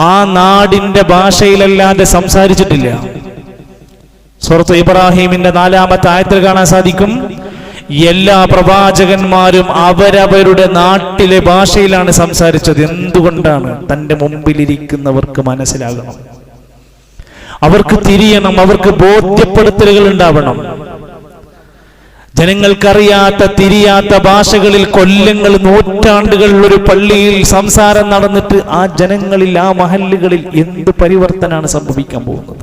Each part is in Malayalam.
ആ നാടിന്റെ ഭാഷയിലല്ലാതെ സംസാരിച്ചിട്ടില്ല. സൂറത്ത് ഇബ്രാഹിമിന്റെ 4-ാമത്തെ ആയത്തിൽ കാണാൻ സാധിക്കും, എല്ലാ പ്രവാചകന്മാരും അവരവരുടെ നാട്ടിലെ ഭാഷയിലാണ് സംസാരിച്ചത്. എന്തുകൊണ്ടാണ്? തന്റെ മുമ്പിലിരിക്കുന്നവർക്ക് മനസ്സിലാകണം, അവർക്ക് തിരിയണം, അവർക്ക് ബോധ്യപ്പെടുത്തലുകൾ ഉണ്ടാവണം. ജനങ്ങൾക്കറിയാത്ത തിരിയാത്ത ഭാഷകളിൽ കൊല്ലങ്ങൾ, നൂറ്റാണ്ടുകൾ ഒരു പള്ളിയിൽ സംസാരം നടന്നിട്ട് ആ ജനങ്ങളിൽ, ആ മഹല്ലുകളിൽ എന്ത് പരിവർത്തനാണ് സംഭവിക്കാൻ പോകുന്നത്?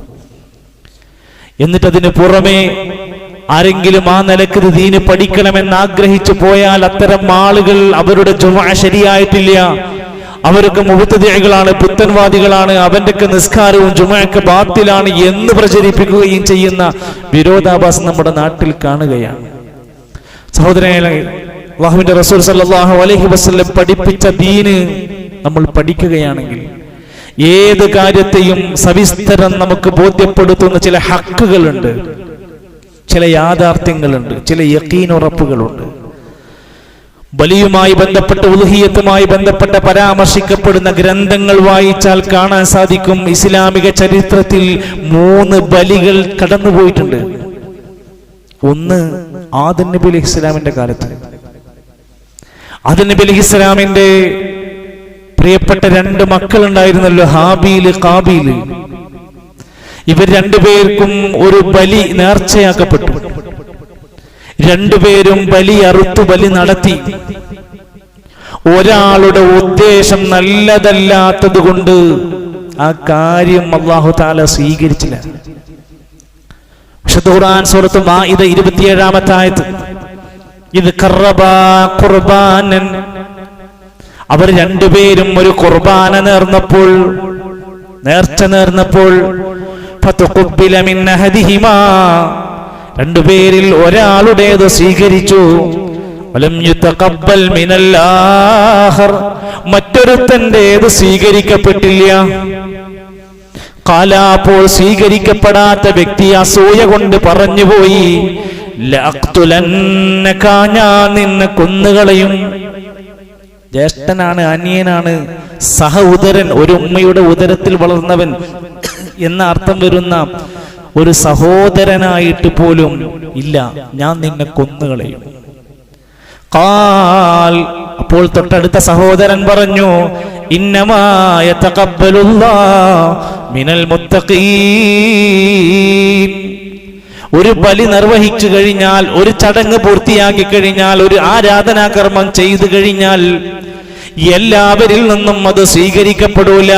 എന്നിട്ടതിന് പുറമെ ആരെങ്കിലും ആ നിലക്ക് ദീന് പഠിക്കണമെന്ന് ആഗ്രഹിച്ചു പോയാൽ അത്തരം ആളുകൾ അവരുടെ ജുമുഅ ശരിയായിട്ടില്ല, അവരൊക്കെ മുബ്തദിഅകളാണ്, പുത്തൻവാദികളാണ്, അവന്റെയൊക്കെ നിസ്കാരവും ജുമുഅയൊക്കെ ബാത്തിലാണ് എന്ന് പ്രചരിപ്പിക്കുകയും ചെയ്യുന്ന വിരോധാഭാസം നമ്മുടെ നാട്ടിൽ കാണുകയാണ്. സഹോദരങ്ങളെ, അല്ലാഹുവിന്റെ റസൂൽ സല്ലല്ലാഹു അലൈഹി വസല്ലം പഠിപ്പിച്ച ദീന് നമ്മൾ പഠിക്കുകയാണെങ്കിൽ ഏത് കാര്യത്തെയും സവിസ്തരം നമുക്ക് ബോധ്യപ്പെടുത്തുന്ന ചില ഹക്കുകളുണ്ട്, ചില യാഥാർത്ഥ്യങ്ങളുണ്ട്, ചില യഖീൻ ഉറപ്പുകളുണ്ട്. ബലിയുമായി ബന്ധപ്പെട്ട, ഉലുഹിയ്യത്തുമായി ബന്ധപ്പെട്ട പരാമർശിക്കപ്പെടുന്ന ഗ്രന്ഥങ്ങൾ വായിച്ചാൽ കാണാൻ സാധിക്കും, ഇസ്ലാമിക ചരിത്രത്തിൽ 3 ബലികൾ കടന്നുപോയിട്ടുണ്ട്. ഒന്ന് ആദം നബി അലൈഹി ഇസ്ലാമിന്റെ കാലത്ത്. ആദം നബി അലൈഹി ഇസ്ലാമിന്റെ പ്രിയപ്പെട്ട 2 മക്കളുണ്ടായിരുന്നല്ലോ, ഹാബീൽ, ഖാബീൽ. ഇവർ 2 പേർക്കും ഒരു ബലി നേർച്ചയാക്കപ്പെട്ടു. 2 പേരും ബലി അറുത്തു, ബലി നടത്തി. ഒരാളുടെ ഉദ്ദേശം നല്ലതല്ലാത്തത് കൊണ്ട് ആ കാര്യം അല്ലാഹു തആല സ്വീകരിച്ചില്ല. വിശുദ്ധ ഖുർആൻ സൂറത്ത് മാഇദ 27-ാമത്തെ ആയത്ത്, ഇത് ഖറബാ ഖുർബാനൻ, അവർ 2 പേരും ഒരു ഖുർബാന നേർച്ച നേർന്നപ്പോൾ ഫതഖബ്ബല മിൻ അഹദിഹിമാ, 2 പേരിൽ ഒരാളുടേത് സ്വീകരിച്ചു. വലം യുതഖബ്ബൽ മിനൽ ആഖർ, മറ്റൊരുത്തന്റേത് സ്വീകരിക്കപ്പെട്ടില്ല. ഖാല, അപ്പോൾ സ്വീകരിക്കപ്പെടാത്ത വ്യക്തി അസൂയ കൊണ്ട് പറഞ്ഞുപോയി, ലഅഖ്തുലന്നക, ഞാൻ നിന്നെ കൊന്നുകളയും. ജ്യേഷ്ഠനാണ്, അനിയനാണ്, സഹ ഉദരൻ, ഒരു ഉമ്മയുടെ ഉദരത്തിൽ വളർന്നവൻ എന്ന അർത്ഥം വരുന്ന ഒരു സഹോദരനായിട്ട് പോലും ഇല്ല, ഞാൻ നിന്നെ കൊന്നുകളയും. ഖാൽ, അപ്പോൾ തൊട്ടടുത്ത സഹോദരൻ പറഞ്ഞു, ഇന്നമാ യതഖബ്ബലുല്ലാഹു മിനൽ മുത്തഖീൻ. ഒരു ബലി നിർവഹിച്ചു കഴിഞ്ഞാൽ, ഒരു ചടങ്ങ് പൂർത്തിയാക്കി കഴിഞ്ഞാൽ, ഒരു ആരാധനാകർമ്മം ചെയ്തു കഴിഞ്ഞാൽ എല്ലാവരിൽ നിന്നും അത് സ്വീകരിക്കപ്പെടൂല.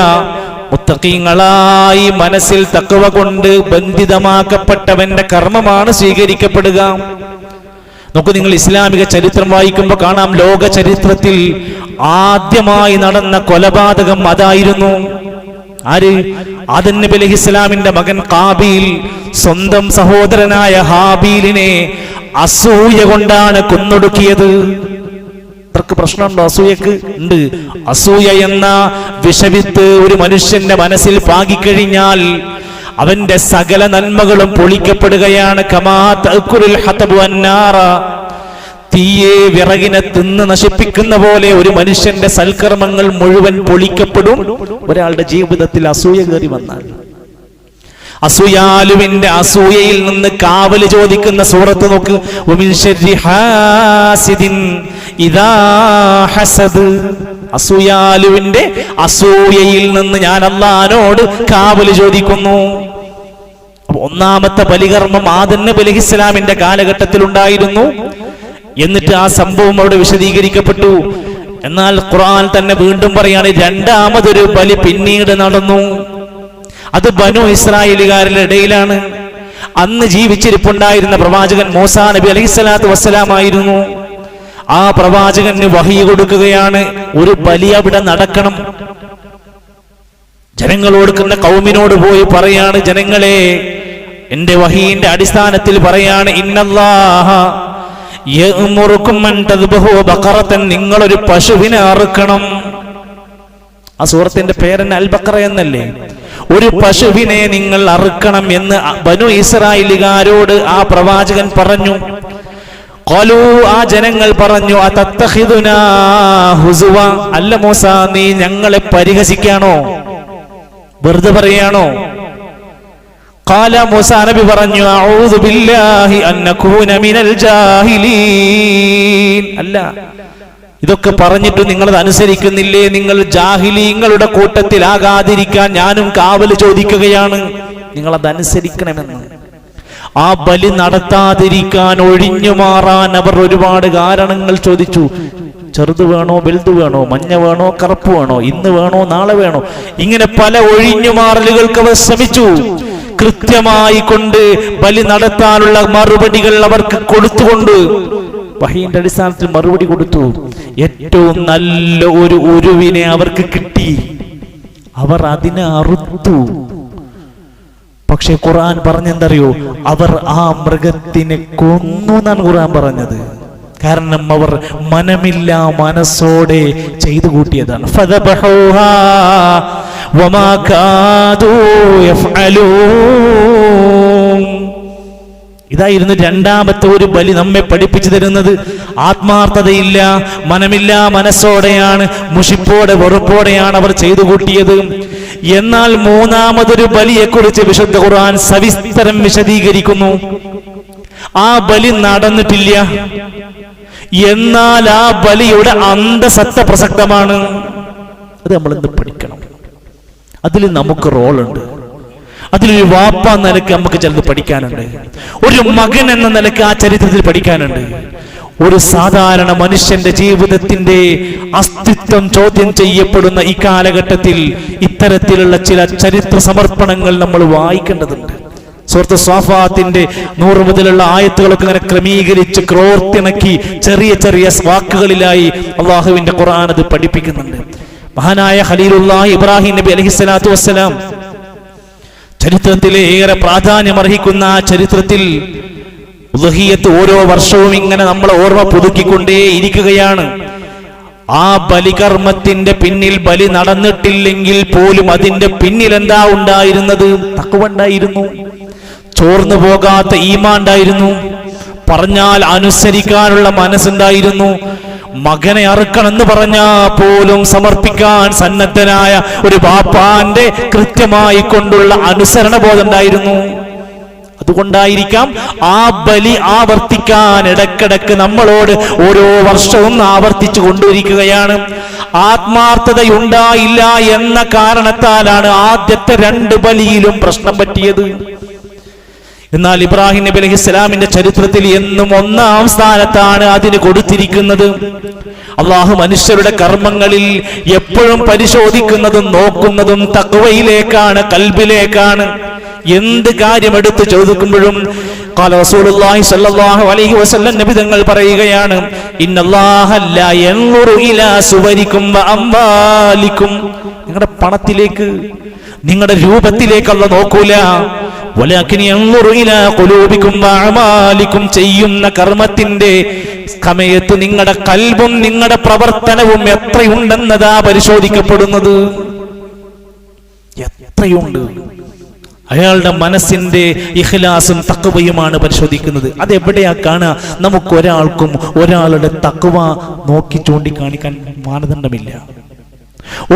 മുത്തഖീങ്ങളായി മനസ്സിൽ തഖ്വ കൊണ്ട് ബന്ധിതമാക്കപ്പെട്ടവന്റെ കർമ്മമാണ് സ്വീകരിക്കപ്പെടുക. നോക്കൂ, നിങ്ങൾ ഇസ്ലാമിക ചരിത്രം വായിക്കുമ്പോൾ കാണാം, ലോക ചരിത്രത്തിൽ ആദ്യമായി നടന്ന കൊലപാതകം അതായിരുന്നു. ആര്? ആദം നബി അലൈഹി ഇസ്ലാമിന്റെ മകൻ ഖാബീൽ സ്വന്തം സഹോദരനായ ഹാബീലിനെ അസൂയ കൊണ്ടാണ് കൊന്നൊടുക്കിയത്. അവർക്ക് പ്രശ്നമുണ്ടോ? അസൂയക്ക് ഉണ്ട്. അസൂയ എന്ന വിഷവിത്ത് ഒരു മനുഷ്യന്റെ മനസ്സിൽ പാകിക്കഴിഞ്ഞാൽ അവന്റെ സകല നന്മകളും പൊളിക്കപ്പെടുകയാണ്. കമാ തഅക്കുലുൽ ഹതബു അന്നാറ, തീയെ വിറകിനെ തിന്ന് നശിപ്പിക്കുന്ന പോലെ ഒരു മനുഷ്യന്റെ സൽക്കർമ്മങ്ങൾ മുഴുവൻ പൊളിക്കപ്പെടും ഒരാളുടെ ജീവിതത്തിൽ അസൂയ കയറി വന്നാൽ. അസൂയാലുവിന്റെ അസൂയയിൽ നിന്ന് കാവല് ചോദിക്കുന്ന സൂറത്ത് നോക്ക്, വമിൻ ശർരി ഹാസിദിൻ ഇദാ ഹസദ്. അസൂയാലുവിന്റെ അസൂയയിൽ നിന്ന് ഞാൻ അല്ലാഹുവോട് കാവല് ചോദിക്കുന്നു. ഒന്നാമത്തെ ബലികർമ്മം ആദം നബി അലൈഹി ഇസ്ലാമിന്റെ കാലഘട്ടത്തിൽ ഉണ്ടായിരുന്നു. എന്നിട്ട് ആ സംഭവം അവിടെ വിശദീകരിക്കപ്പെട്ടു. എന്നാൽ ഖുർആൻ തന്നെ വീണ്ടും പറയാണ്, രണ്ടാമതൊരു ബലി പിന്നീട് നടന്നു. അത് ബനു ഇസ്രായേലുകാരുടെ ഇടയിലാണ്. അന്ന് ജീവിച്ചിരിപ്പുണ്ടായിരുന്ന പ്രവാചകൻ മൂസാ നബി അലൈഹിസ്സലാത്തു വസ്സലാം ആയിരുന്നു. ആ പ്രവാചകന് വഹി കൊടുക്കുകയാണ്, ഒരു ബലി അവിടെ നടക്കണം. ജനങ്ങളോട്, കൗമിനോട് പോയി പറയാണ്, ജനങ്ങളെ, എന്റെ വഹീന്റെ അടിസ്ഥാനത്തിൽ പറയാണ്, ഇന്നല്ലാഹ യഅ്മുറുകും അൻ തദ്ബഹു ബഖറതൻ, നിങ്ങളൊരു പശുവിനെ അറുക്കണം. ആ സൂറത്തിന്റെ പേരൻ അൽ ബഖറ എന്നല്ലേ? ഒരു പശുവിനെ നിങ്ങൾ അറുക്കണം എന്ന് ബനു ഇസ്രായേലുകാരോട് ആ പ്രവാചകൻ പറഞ്ഞു. ഖാലൂ, ആ ജനങ്ങൾ പറഞ്ഞു, അതത്തഖിദുനാ ഹുസുവ, അല്ല മൂസാ, നീ ഞങ്ങളെ പരിഹസിക്കാണോ? വെറുതെ പറയാണോ? ഖാല മൂസാ നബി പറഞ്ഞു, അഊദു ബില്ലാഹി അൻ നകൂന മിനൽ ജാഹിലീൻ. അല്ല, ഇതൊക്കെ പറഞ്ഞിട്ട് നിങ്ങൾ അനുസരിക്കുന്നില്ലേ? നിങ്ങൾ ജാഹിലീങ്ങളുടെ കൂട്ടത്തിലാകാതിരിക്കാൻ ഞാനും കാവൽ ചോദിക്കുകയാണ്, നിങ്ങളത് അനുസരിക്കണമെന്ന്. ആ ബലി നടത്താതിരിക്കാൻ, ഒഴിഞ്ഞു മാറാൻ അവർ ഒരുപാട് കാരണങ്ങൾ ചോദിച്ചു. ചെറുത് വേണോ, വലുത് വേണോ, മഞ്ഞ വേണോ, കറുപ്പ് വേണോ, ഇന്ന് വേണോ, നാളെ വേണോ, ഇങ്ങനെ പല ഒഴിഞ്ഞുമാറലുകൾക്ക് അവർ ശ്രമിച്ചു. കൃത്യമായി കൊണ്ട് ബലി നടത്താനുള്ള മറുപടികൾ അവർക്ക് കൊടുത്തുകൊണ്ട് വഹീന്റെ അടിസ്ഥാനത്തിൽ മറുപടി കൊടുത്തു. ഏറ്റവും നല്ല ഒരു ഉരുവിനെ അവർക്ക് കിട്ടി. അവർ അതിനെ അറുത്തു. പക്ഷെ ഖുർആൻ പറഞ്ഞെന്തറിയോ? അവർ ആ മൃഗത്തിനെ കൊന്നു എന്നാണ് ഖുർആൻ പറഞ്ഞത്. കാരണം അവർ മനമില്ല മനസ്സോടെ ചെയ്തു കൂട്ടിയതാണ്. ഫദബഹൂഹാ വമാ കാദൂ യഫ്അലൂൻ. ഇതായിരുന്നു രണ്ടാമത്തെ ഒരു ബലി നമ്മെ പഠിപ്പിച്ചു തരുന്നത്. ആത്മാർത്ഥതയില്ല, മനമില്ല മനസ്സോടെയാണ്, മുഷിപ്പോടെ വെറുപ്പോടെയാണ് അവർ ചെയ്തു കൂട്ടിയത്. എന്നാൽ മൂന്നാമതൊരു ബലിയെക്കുറിച്ച് വിശുദ്ധ ഖുർആൻ സവിസ്തരം വിശദീകരിക്കുന്നു. ആ ബലി നടന്നിട്ടില്ല, എന്നാൽ ആ ബലിയുടെ അന്തസത്ത പ്രസക്തമാണ്. അത് നമ്മൾ എന്ത് പഠിക്കണം? അതിൽ നമുക്ക് റോളുണ്ട്. അതിലൊരു വാപ്പ എന്ന നിലയ്ക്ക് നമുക്ക് ചിലത് പഠിക്കാനുണ്ട്. ഒരു മകൻ എന്ന നിലയ്ക്ക് ആ ചരിത്രത്തിൽ പഠിക്കാനുണ്ട്. ഒരു സാധാരണ മനുഷ്യന്റെ ജീവിതത്തിന്റെ അസ്തിത്വം ചോദ്യം ചെയ്യപ്പെടുന്ന ഈ കാലഘട്ടത്തിൽ ഇത്തരത്തിലുള്ള ചില ചരിത്ര സമർപ്പണങ്ങൾ നമ്മൾ വായിക്കേണ്ടതുണ്ട്. സൂറത്ത് സ്വാഫാത്തിന്റെ 100 മുതലുള്ള ആയത്തുകളൊക്കെ ഇങ്ങനെ ക്രമീകരിച്ച് ക്രോർത്തിണക്കി ചെറിയ ചെറിയ വാക്കുകളിലായി അള്ളാഹുവിന്റെ ഖുർആൻ അത് പഠിപ്പിക്കുന്നുണ്ട്. മഹാനായ ഖലീലുല്ലാഹി ഇബ്രാഹിം നബി അലൈഹിസ്സലാത്തു വസ്സലാം ചരിത്രത്തിലെ ഏറെ പ്രാധാന്യമർഹിക്കുന്ന ആ ചരിത്രത്തിൽ ഉദ്ഹിയ്യത്ത് ഓരോ വർഷവും ഇങ്ങനെ നമ്മളെ ഓർമ്മ പുതുക്കിക്കൊണ്ടേ ഇരിക്കുകയാണ്. ആ ബലികർമ്മത്തിന്റെ പിന്നിൽ ബലി നടന്നിട്ടില്ലെങ്കിൽ പോലും അതിന്റെ പിന്നിൽ എന്താ ഉണ്ടായിരുന്നത്? തഖ്വ ഉണ്ടായിരുന്നു, ചോർന്നു പോകാത്ത ഈമാൻ ഉണ്ടായിരുന്നു, പറഞ്ഞാൽ അനുസരിക്കാനുള്ള മനസ്സുണ്ടായിരുന്നു. മകനെ അറുക്കണമെന്ന് പറഞ്ഞാൽ പോലും സമർപ്പിക്കാൻ സന്നദ്ധനായ ഒരു ബാപ്പാന്റെ കൃത്യമായി കൊണ്ടുള്ള അനുസരണ ബോധം ഉണ്ടായിരുന്നു. അതുകൊണ്ടായിരിക്കാം ആ ബലി ആവർത്തിക്കാൻ ഇടക്കിടക്ക് നമ്മളോട് ഓരോ വർഷവും ആവർത്തിച്ചു കൊണ്ടിരിക്കുകയാണ്. ആത്മാർത്ഥതയുണ്ടായില്ല എന്ന കാരണത്താലാണ് ആദ്യത്തെ 2 ബലിയിലും പ്രശ്നം പറ്റിയത്. എന്നാൽ ഇബ്രാഹിം നബി അലൈഹിസ്സലാമിന്റെ ചരിത്രത്തിൽ എന്നും 1-ാം സ്ഥാനത്താണ് അതിന് കൊടുത്തിരിക്കുന്നത്. അള്ളാഹു മനുഷ്യരുടെ കർമ്മങ്ങളിൽ എപ്പോഴും പരിശോധിക്കുന്നതും നോക്കുന്നതും തഖ്വയിലേക്കാണ്, കൽബിലേക്കാണ്. എന്ത് കാര്യം എടുത്ത് ചോദിക്കുമ്പോഴും ഖാല റസൂലുള്ളാഹി സ്വല്ലല്ലാഹു അലൈഹി വസല്ലം നബി തങ്ങൾ പറയുകയാണ്, ഇന്നല്ലാഹ ലാ യൻദുറു ഇലാ സുവരിക്കും വ അംവാലിക്കും. നിങ്ങളുടെ പണത്തിലേക്ക്, നിങ്ങളുടെ രൂപത്തിലേക്ക് അല്ലാഹു നോക്കൂല. വലാകിൻ യൻദുറു ഇലാ ഖുലൂബിക്കും വ അഅമാലിക്കും. ചെയ്യുന്ന കർമ്മത്തിന്റെ സമയത്ത് നിങ്ങളുടെ കൽബും നിങ്ങളുടെ പ്രവർത്തനവും എത്രയുണ്ടെന്നതാ പരിശോധിക്കപ്പെടുന്നത്. എത്രയുണ്ട്? അയാളുടെ മനസ്സിന്റെ ഇഖ്ലാസും തഖ്വയുമാണ് പരിശോധിക്കുന്നത്. അതെവിടെയാ കാണുക? നമുക്കൊരാൾക്കും ഒരാളുടെ തഖ്വ നോക്കി ചൂണ്ടിക്കാണിക്കാൻ മാനദണ്ഡമില്ല.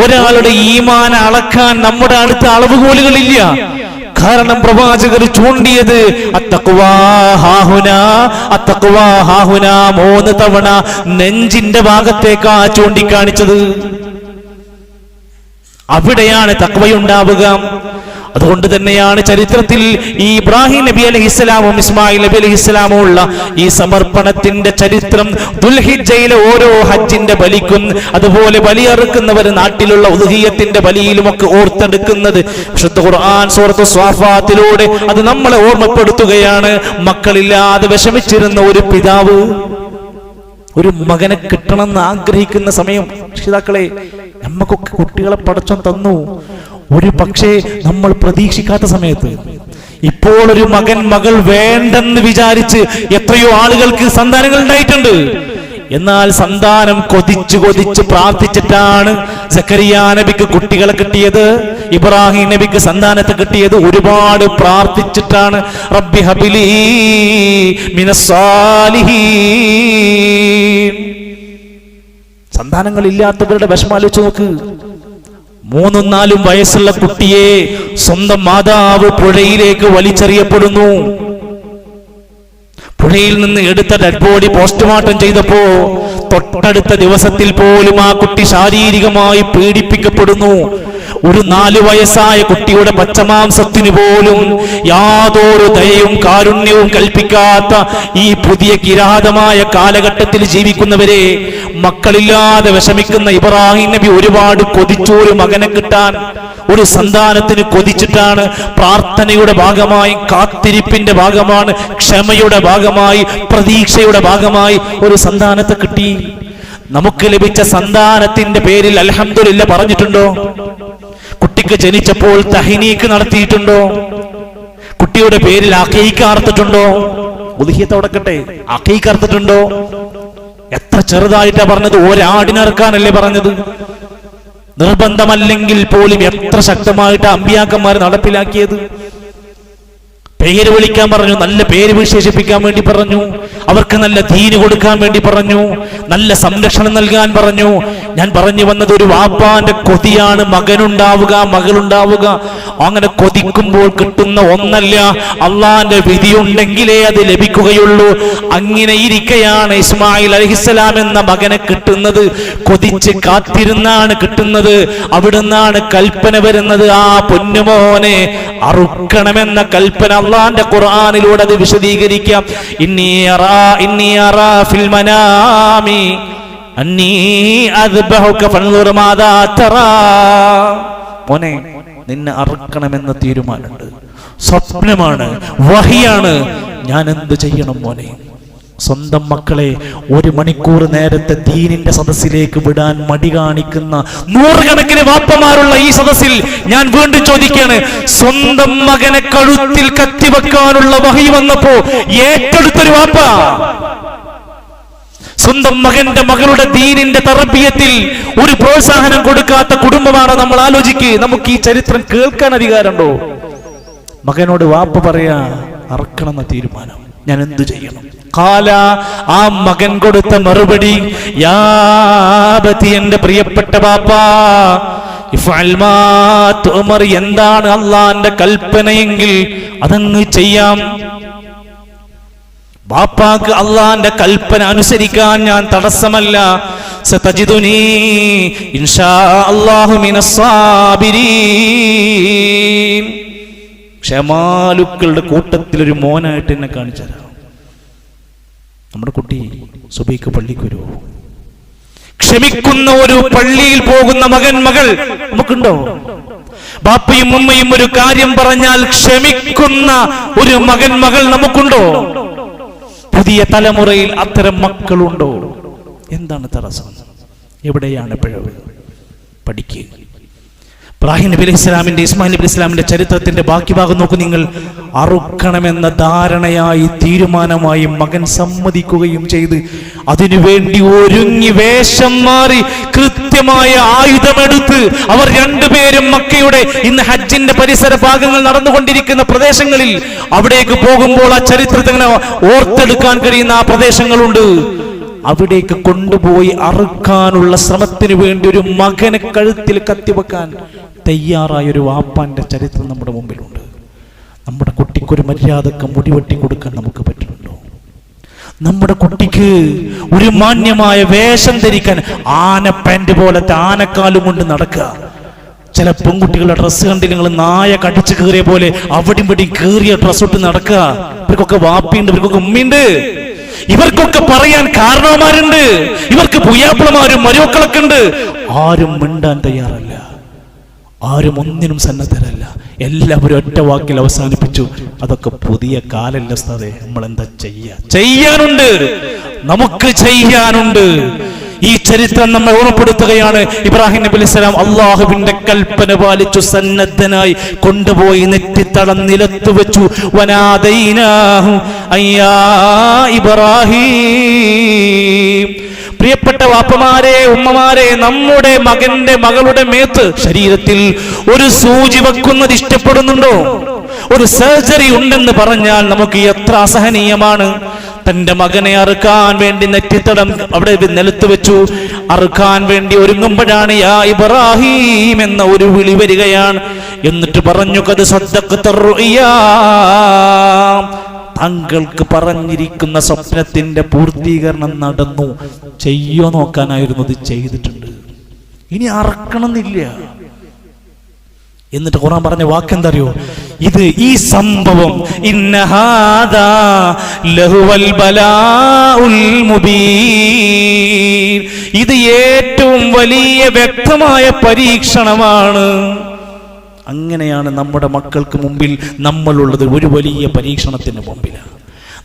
ഒരാളുടെ ഈമാൻ അളക്കാൻ നമ്മുടെ അടുത്ത അളവുകോലുകളില്ല. കാരണം പ്രവാചകർ ചൂണ്ടിയത് അത്തഖ്വാ ഹാഹുനാ, അത്തഖ്വാ ഹാഹുനാ 3 തവണ നെഞ്ചിന്റെ ഭാഗത്തേക്കാ ചൂണ്ടിക്കാണിച്ചത്. അവിടെയാണ് തഖ്വയുണ്ടാവുക. അതുകൊണ്ട് തന്നെയാണ് ചരിത്രത്തിൽ ഈ ഇബ്രാഹിം നബി അലൈഹിസ്സലാമും ഇസ്മായിൽ നബി അലൈഹിസ്സലാമും ഉള്ള ഈ സമർപ്പണത്തിന്റെ ചരിത്രം ദുൽഹിജ്ജയിലെ ഓരോ ഹജ്ജിന്റെ ബലിക്കും അതുപോലെ ബലിയറുക്കുന്നവർ നാട്ടിലുള്ള ഉദ്ഹിയ്യത്തിന്റെ ബലിയിലുമൊക്കെ ഓർത്തെടുക്കുന്നത് വിശുദ്ധ ഖുർആൻ സൂറത്ത് സ്വാഫാത്തിലൂടെ അത് നമ്മളെ ഓർമ്മപ്പെടുത്തുകയാണ്. മക്കളില്ലാതെ വിഷമിച്ചിരുന്ന ഒരു പിതാവ് ഒരു മകനെ കിട്ടണമെന്ന് ആഗ്രഹിക്കുന്ന സമയം, രക്ഷിതാക്കളെ, നമുക്കൊക്കെ കുട്ടികളെ പടച്ചോൻ തന്നു. ഒരു പക്ഷേ നമ്മൾ പ്രതീക്ഷിക്കാത്ത സമയത്ത് ഇപ്പോൾ ഒരു മകൻ മകൾ വേണ്ടെന്ന് വിചാരിച്ച് എത്രയോ ആളുകൾക്ക് സന്താനങ്ങൾ ഉണ്ടായിട്ടുണ്ട്. എന്നാൽ സന്താനം കൊതിച്ചു കൊതിച്ച് പ്രാർത്ഥിച്ചിട്ടാണ് സക്കരിയാ നബിക്ക് കുട്ടികളെ കിട്ടിയത്, ഇബ്രാഹിം നബിക്ക് സന്താനത്തെ കിട്ടിയത്. ഒരുപാട് പ്രാർത്ഥിച്ചിട്ടാണ്. റബ്ബി ഹബിലി മിനസ് സാലിഹീൻ. സന്താനങ്ങൾ ഇല്ലാത്തവരുടെ വിഷമം ആലോചിച്ച് നോക്ക്. 3-4 വയസ്സുള്ള കുട്ടിയെ സ്വന്തം മാതാവ് പുഴയിലേക്ക് വലിച്ചെറിയപ്പെടുന്നു. പുഴയിൽ നിന്ന് എടുത്ത ഡെഡ് ബോഡി പോസ്റ്റ്മോർട്ടം ചെയ്തപ്പോ തൊട്ടടുത്ത ദിവസത്തിൽ പോലും ആ കുട്ടി ശാരീരികമായി പീഡിപ്പിക്കപ്പെടുന്നു. ഒരു 4 വയസ്സായ കുട്ടിയുടെ പച്ചമാംസത്തിന് പോലും യാതൊരു ദയയും കാരുണ്യവും കൽപ്പിക്കാത്ത ഈ പുതിയ കിരാതമായ കാലഘട്ടത്തിൽ ജീവിക്കുന്നവരെ, മക്കളില്ലാതെ വിഷമിക്കുന്ന ഇബ്രാഹിം നബി ഒരുപാട് കൊതിച്ചു ഒരു മകനെ കിട്ടാൻ. ഒരു സന്താനത്തിന് കൊതിച്ചിട്ടാണ്. പ്രാർത്ഥനയുടെ ഭാഗമായി, കാത്തിരിപ്പിന്റെ ഭാഗമാണ്, ക്ഷമയുടെ ഭാഗമായി, പ്രതീക്ഷയുടെ ഭാഗമായി ഒരു സന്താനത്തെ കിട്ടി. നമുക്ക് ലഭിച്ച സന്താനത്തിന്റെ പേരിൽ അൽഹംദുലില്ലാ പറഞ്ഞിട്ടുണ്ടോ? കുട്ടിക്ക് ജനിച്ചപ്പോൾ തഹ്നീക്ക് നടത്തിയിട്ടുണ്ടോ? കുട്ടിയുടെ പേരിൽ അഖീഖ അറുത്തിട്ടുണ്ടോ? ഉദ്ഹിയത്ത് അടക്കട്ടെ, അഖീഖ അറുത്തിട്ടുണ്ടോ? എത്ര ചെറുതായിട്ടാ പറഞ്ഞത്, ഒരാടിനറുക്കാനല്ലേ പറഞ്ഞത്. നിർബന്ധമല്ലെങ്കിൽ പോലും എത്ര ശക്തമായിട്ട് അമ്പിയാക്കന്മാർ നടപ്പിലാക്കിയത്. പേര് വിളിക്കാൻ പറഞ്ഞു, നല്ല പേര് വിശേഷിപ്പിക്കാൻ വേണ്ടി പറഞ്ഞു, അവർക്ക് നല്ല ദീന് കൊടുക്കാൻ വേണ്ടി പറഞ്ഞു, നല്ല സംരക്ഷണം നൽകാൻ പറഞ്ഞു. ഞാൻ പറഞ്ഞു വന്നത് ഒരു വാപ്പാന്റെ കൊതിയാണ് മകനുണ്ടാവുക, മകളുണ്ടാവുക. അങ്ങനെ കൊതിക്കുമ്പോൾ കിട്ടുന്ന ഒന്നല്ല, അള്ളാന്റെ വിധിയുണ്ടെങ്കിലേ അത് ലഭിക്കുകയുള്ളൂ. അങ്ങനെ ഇരിക്കെയാണ് ഇസ്മായിൽ അലൈഹിസ്സലാം എന്ന മകനെ കിട്ടുന്നത്. കൊതിച്ച് കാത്തിരുന്നാണ് കിട്ടുന്നത്. അവിടുന്നാണ് കൽപ്പന വരുന്നത്, ആ പൊന്നുമോനെ അറുക്കണമെന്ന കൽപ്പന. അള്ളാന്റെ ഖുർആനിലൂടെ അത് വിശദീകരിക്കാം. ഇന്നി അറാ ഫിൽ മനാമി അന്നീ അദ്ബഹുക ഫൻദുർ മാദാ തറാ. മോനെ, നിന്നെ അറുക്കണമെന്ന തീരുമാനമുണ്ട്, സ്വപ്നമാണ്, വഹിയാണ്. ഞാൻ എന്ത് ചെയ്യണം മോനെ? സ്വന്തം മക്കളെ 1 മണിക്കൂർ നേരത്തെ ദീനിന്റെ സദസ്സിലേക്ക് വിടാൻ മടി കാണിക്കുന്ന 100 കണക്കിന് വാപ്പമാരുള്ള ഈ സദസ്സിൽ ഞാൻ വീണ്ടും ചോദിക്കാണ്, സ്വന്തം മകനെ കഴുത്തിൽ കത്തിവെക്കാനുള്ള വഹി വന്നപ്പോ ഏറ്റെടുത്തൊരു വാപ്പ, സ്വന്തം മകന്റെ മകളുടെ ദീനിന്റെ തർബിയത്തിൽ ഒരു പ്രോത്സാഹനം കൊടുക്കാത്ത കുടുംബമാണ് നമ്മൾ ആലോചിക്കുക. നമുക്ക് ഈ ചരിത്രം കേൾക്കാൻ അധികാരമുണ്ടോ? മകനോട് വാപ്പ പറയാ, അറക്കണമെന്ന തീരുമാനം, ഞാൻ എന്തു ചെയ്യണം? ഖാല, ആ മകൻ കൊടുത്ത മറുപടി, യാ ബതി, എന്റെ പ്രിയപ്പെട്ട ബാപ്പാ, ഇഫ്അൽ മാ തുഅമർ, എന്താണ് അല്ലാഹുവിന്റെ കൽപ്പനയെങ്കിൽ അതങ്ങ് ചെയ്യാം. ബാപ്പാക്ക് അള്ളാന്റെ കൽപ്പന അനുസരിക്കാൻ ഞാൻ തടസ്സമല്ല. സതജിദുനി ഇൻഷാ അല്ലാഹു മിനസ് സാബിരീൻ, ക്ഷമാലുക്കളുടെ കൂട്ടത്തിൽ ഒരു മോനായിട്ട് എന്നെ കാണിച്ചു തരാം. നമ്മുടെ കുട്ടി സുബൈക്ക് പള്ളിക്ക് വരുമോ? ക്ഷമിക്കുന്ന ഒരു പള്ളിയിൽ പോകുന്ന മകൻ, മകൾ നമുക്കുണ്ടോ? ബാപ്പയും ഉമ്മയും ഒരു കാര്യം പറഞ്ഞാൽ ക്ഷമിക്കുന്ന ഒരു മകൻ, മകൾ നമുക്കുണ്ടോ? പുതിയ തലമുറയിൽ അത്തരം മക്കളുണ്ടോ? എന്താണ് തടസ്സം? എവിടെയാണ് പിഴവ്? പഠിക്കുക. ഇബ്രാഹിം നബി അലൈഹി ഇസ്ലാമിന്റെ, ഇസ്മായിൽ നബി ഇസ്ലാമിന്റെ ചരിത്രത്തിന്റെ ബാക്കി ഭാഗം നോക്കൂ നിങ്ങൾ. അറുക്കണമെന്ന ധാരണയായി, തീരുമാനമായി മകൻ സമ്മതിക്കുകയും ചെയ്ത് അതിനുവേണ്ടി ഒരുങ്ങി വേഷം മാറി കൃത്യമായ ആയുധമെടുത്ത് അവർ രണ്ടുപേരും മക്കയുടെ ഇന്ന് ഹജ്ജിന്റെ പരിസര ഭാഗങ്ങൾ നടന്നുകൊണ്ടിരിക്കുന്ന പ്രദേശങ്ങളിൽ അവിടേക്ക് പോകുമ്പോൾ ആ ചരിത്രത്തെ ഓർത്തെടുക്കാൻ കഴിയുന്ന ആ പ്രദേശങ്ങളുണ്ട്. അവിടേക്ക് കൊണ്ടുപോയി അറുക്കാനുള്ള ശ്രമത്തിന് വേണ്ടി ഒരു മകനെ കഴുത്തിൽ കത്തിവെക്കാൻ തയ്യാറായ ഒരു വാപ്പാന്റെ ചരിത്രം നമ്മുടെ മുമ്പിലുണ്ട്. നമ്മുടെ കുട്ടിക്കൊരു മര്യാദക്ക് മുടിവെട്ടി കൊടുക്കാൻ നമുക്ക് പറ്റുന്നുണ്ടോ? നമ്മുടെ കുട്ടിക്ക് ഒരു മാന്യമായ വേഷം ധരിക്കാൻ, ആന പാന്റ് പോലത്തെ ആനക്കാലും കൊണ്ട് നടക്കുക. ചില പെൺകുട്ടികളുടെ ഡ്രസ്സ് കണ്ടി നിങ്ങൾ നായ കടിച്ചു കീറിയ പോലെ അവിടെയും ഇവിടെയും കീറിയ ഡ്രസ്സ് ഇട്ട് നടക്കുക. ഇവർക്കൊക്കെ വാപ്പിയുണ്ട്, ഇവർക്കൊക്കെ ഉമ്മയുണ്ട്, ഇവർക്കൊക്കെ പറയാൻ കാരണവന്മാരുണ്ട്, ഇവർക്ക് പുയ്യാപ്പിളമാരും മരുമക്കളൊക്കെ ഉണ്ട്. ആരും മിണ്ടാൻ തയ്യാറല്ല, ആരും ഒന്നിനും സന്നദ്ധരല്ല. എല്ലാവരും ഒറ്റ വാക്കിൽ അവസാനിപ്പിച്ചു, അതൊക്കെ പുതിയ കാലല്ല ഉസ്താദേ, നമ്മൾ എന്താ ചെയ്യാനുണ്ട്, നമുക്ക് ചെയ്യാനുണ്ട്. ഈ ചരിത്രം നമ്മെ ഓർമ്മപ്പെടുത്തുകയാണ്. ഇബ്രാഹിം നബി അലൈഹി സ്വലാം അള്ളാഹുവിന്റെ കൽപ്പന പാലിച്ചു സന്നദ്ധനായി കൊണ്ടുപോയി നെറ്റിത്തടം നിലത്ത് വെച്ചു. വനാദൈനാഹു അയ്യാ ഇബ്രാഹിം. പ്രിയപ്പെട്ട വാപ്പമാരെ, ഉമ്മമാരെ, നമ്മുടെ മകന്റെ മകളുടെ മേത്ത് ശരീരത്തിൽ ഒരു സൂചി വെക്കുന്നത് ഇഷ്ടപ്പെടുന്നുണ്ടോ? ഒരു സർജറി ഉണ്ടെന്ന് പറഞ്ഞാൽ നമുക്ക് എത്ര അസഹനീയമാണ്. തന്റെ മകനെ അറുക്കാൻ വേണ്ടി നെറ്റിത്തടം അവിടെ നിലത്ത് വെച്ചു. അറുക്കാൻ വേണ്ടി ഒരുങ്ങുമ്പോഴാണ് യാ ഇബ്രാഹിം എന്ന ഒരു വിളി വരികയാണ്. എന്നിട്ട് പറഞ്ഞു ഖദ് സദ്ദഖ്ത റുഅ്യാ, താങ്കൾക്ക് പറഞ്ഞിരിക്കുന്ന സ്വപ്നത്തിന്റെ പൂർത്തീകരണം നടന്നു. ചെയ്യോ നോക്കാനായിരുന്നു, ഇത് ചെയ്തിട്ടുണ്ട്, ഇനി അറക്കണമെന്നില്ല. എന്നിട്ട് ഖുർആൻ പറഞ്ഞ വാക്കെന്തറിയോ? ഇത് ഈ സംഭവം ഇന്ന ഹാദാ ലഹുവൽ ബലാഉൽ മുബീൻ, ഇത് ഏറ്റവും വലിയ വ്യക്തമായ പരീക്ഷണമാണ്. അങ്ങനെയാണ് നമ്മുടെ മക്കൾക്ക് മുമ്പിൽ നമ്മളുള്ളത്, ഒരു വലിയ പരീക്ഷണത്തിന് മുമ്പിലാണ്.